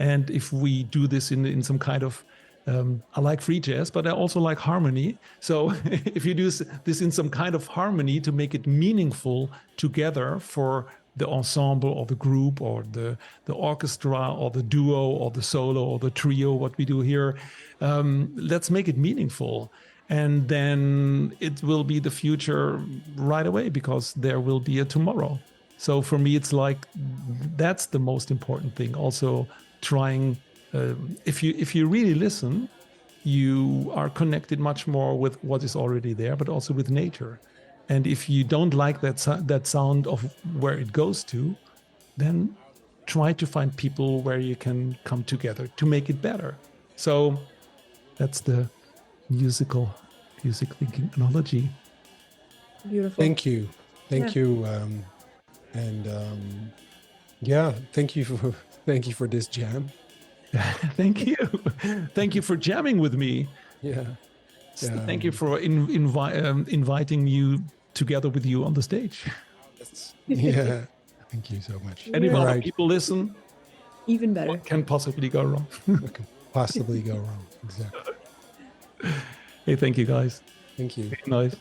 And if we do this in some kind of I like free jazz, but I also like harmony. So if you do this in some kind of harmony to make it meaningful together for the ensemble or the group or the orchestra or the duo or the solo or the trio, what we do here, let's make it meaningful. And then it will be the future right away, because there will be a tomorrow. So for me, it's like, that's the most important thing. Also trying, if you really listen, you are connected much more with what is already there, but also with nature. And if you don't like that sound of where it goes to, then try to find people where you can come together to make it better. So that's the music thinking analogy. Beautiful. Thank you. And Yeah. Thank you for this jam. Thank you. Thank you for jamming with me. Yeah. Thank you for inviting you together with you on the stage. Yeah. Thank you so much. And if Yeah. other Right. people listen, Even better. what can possibly go wrong? What could possibly go wrong? Exactly. Hey, thank you guys. Thank you. Nice.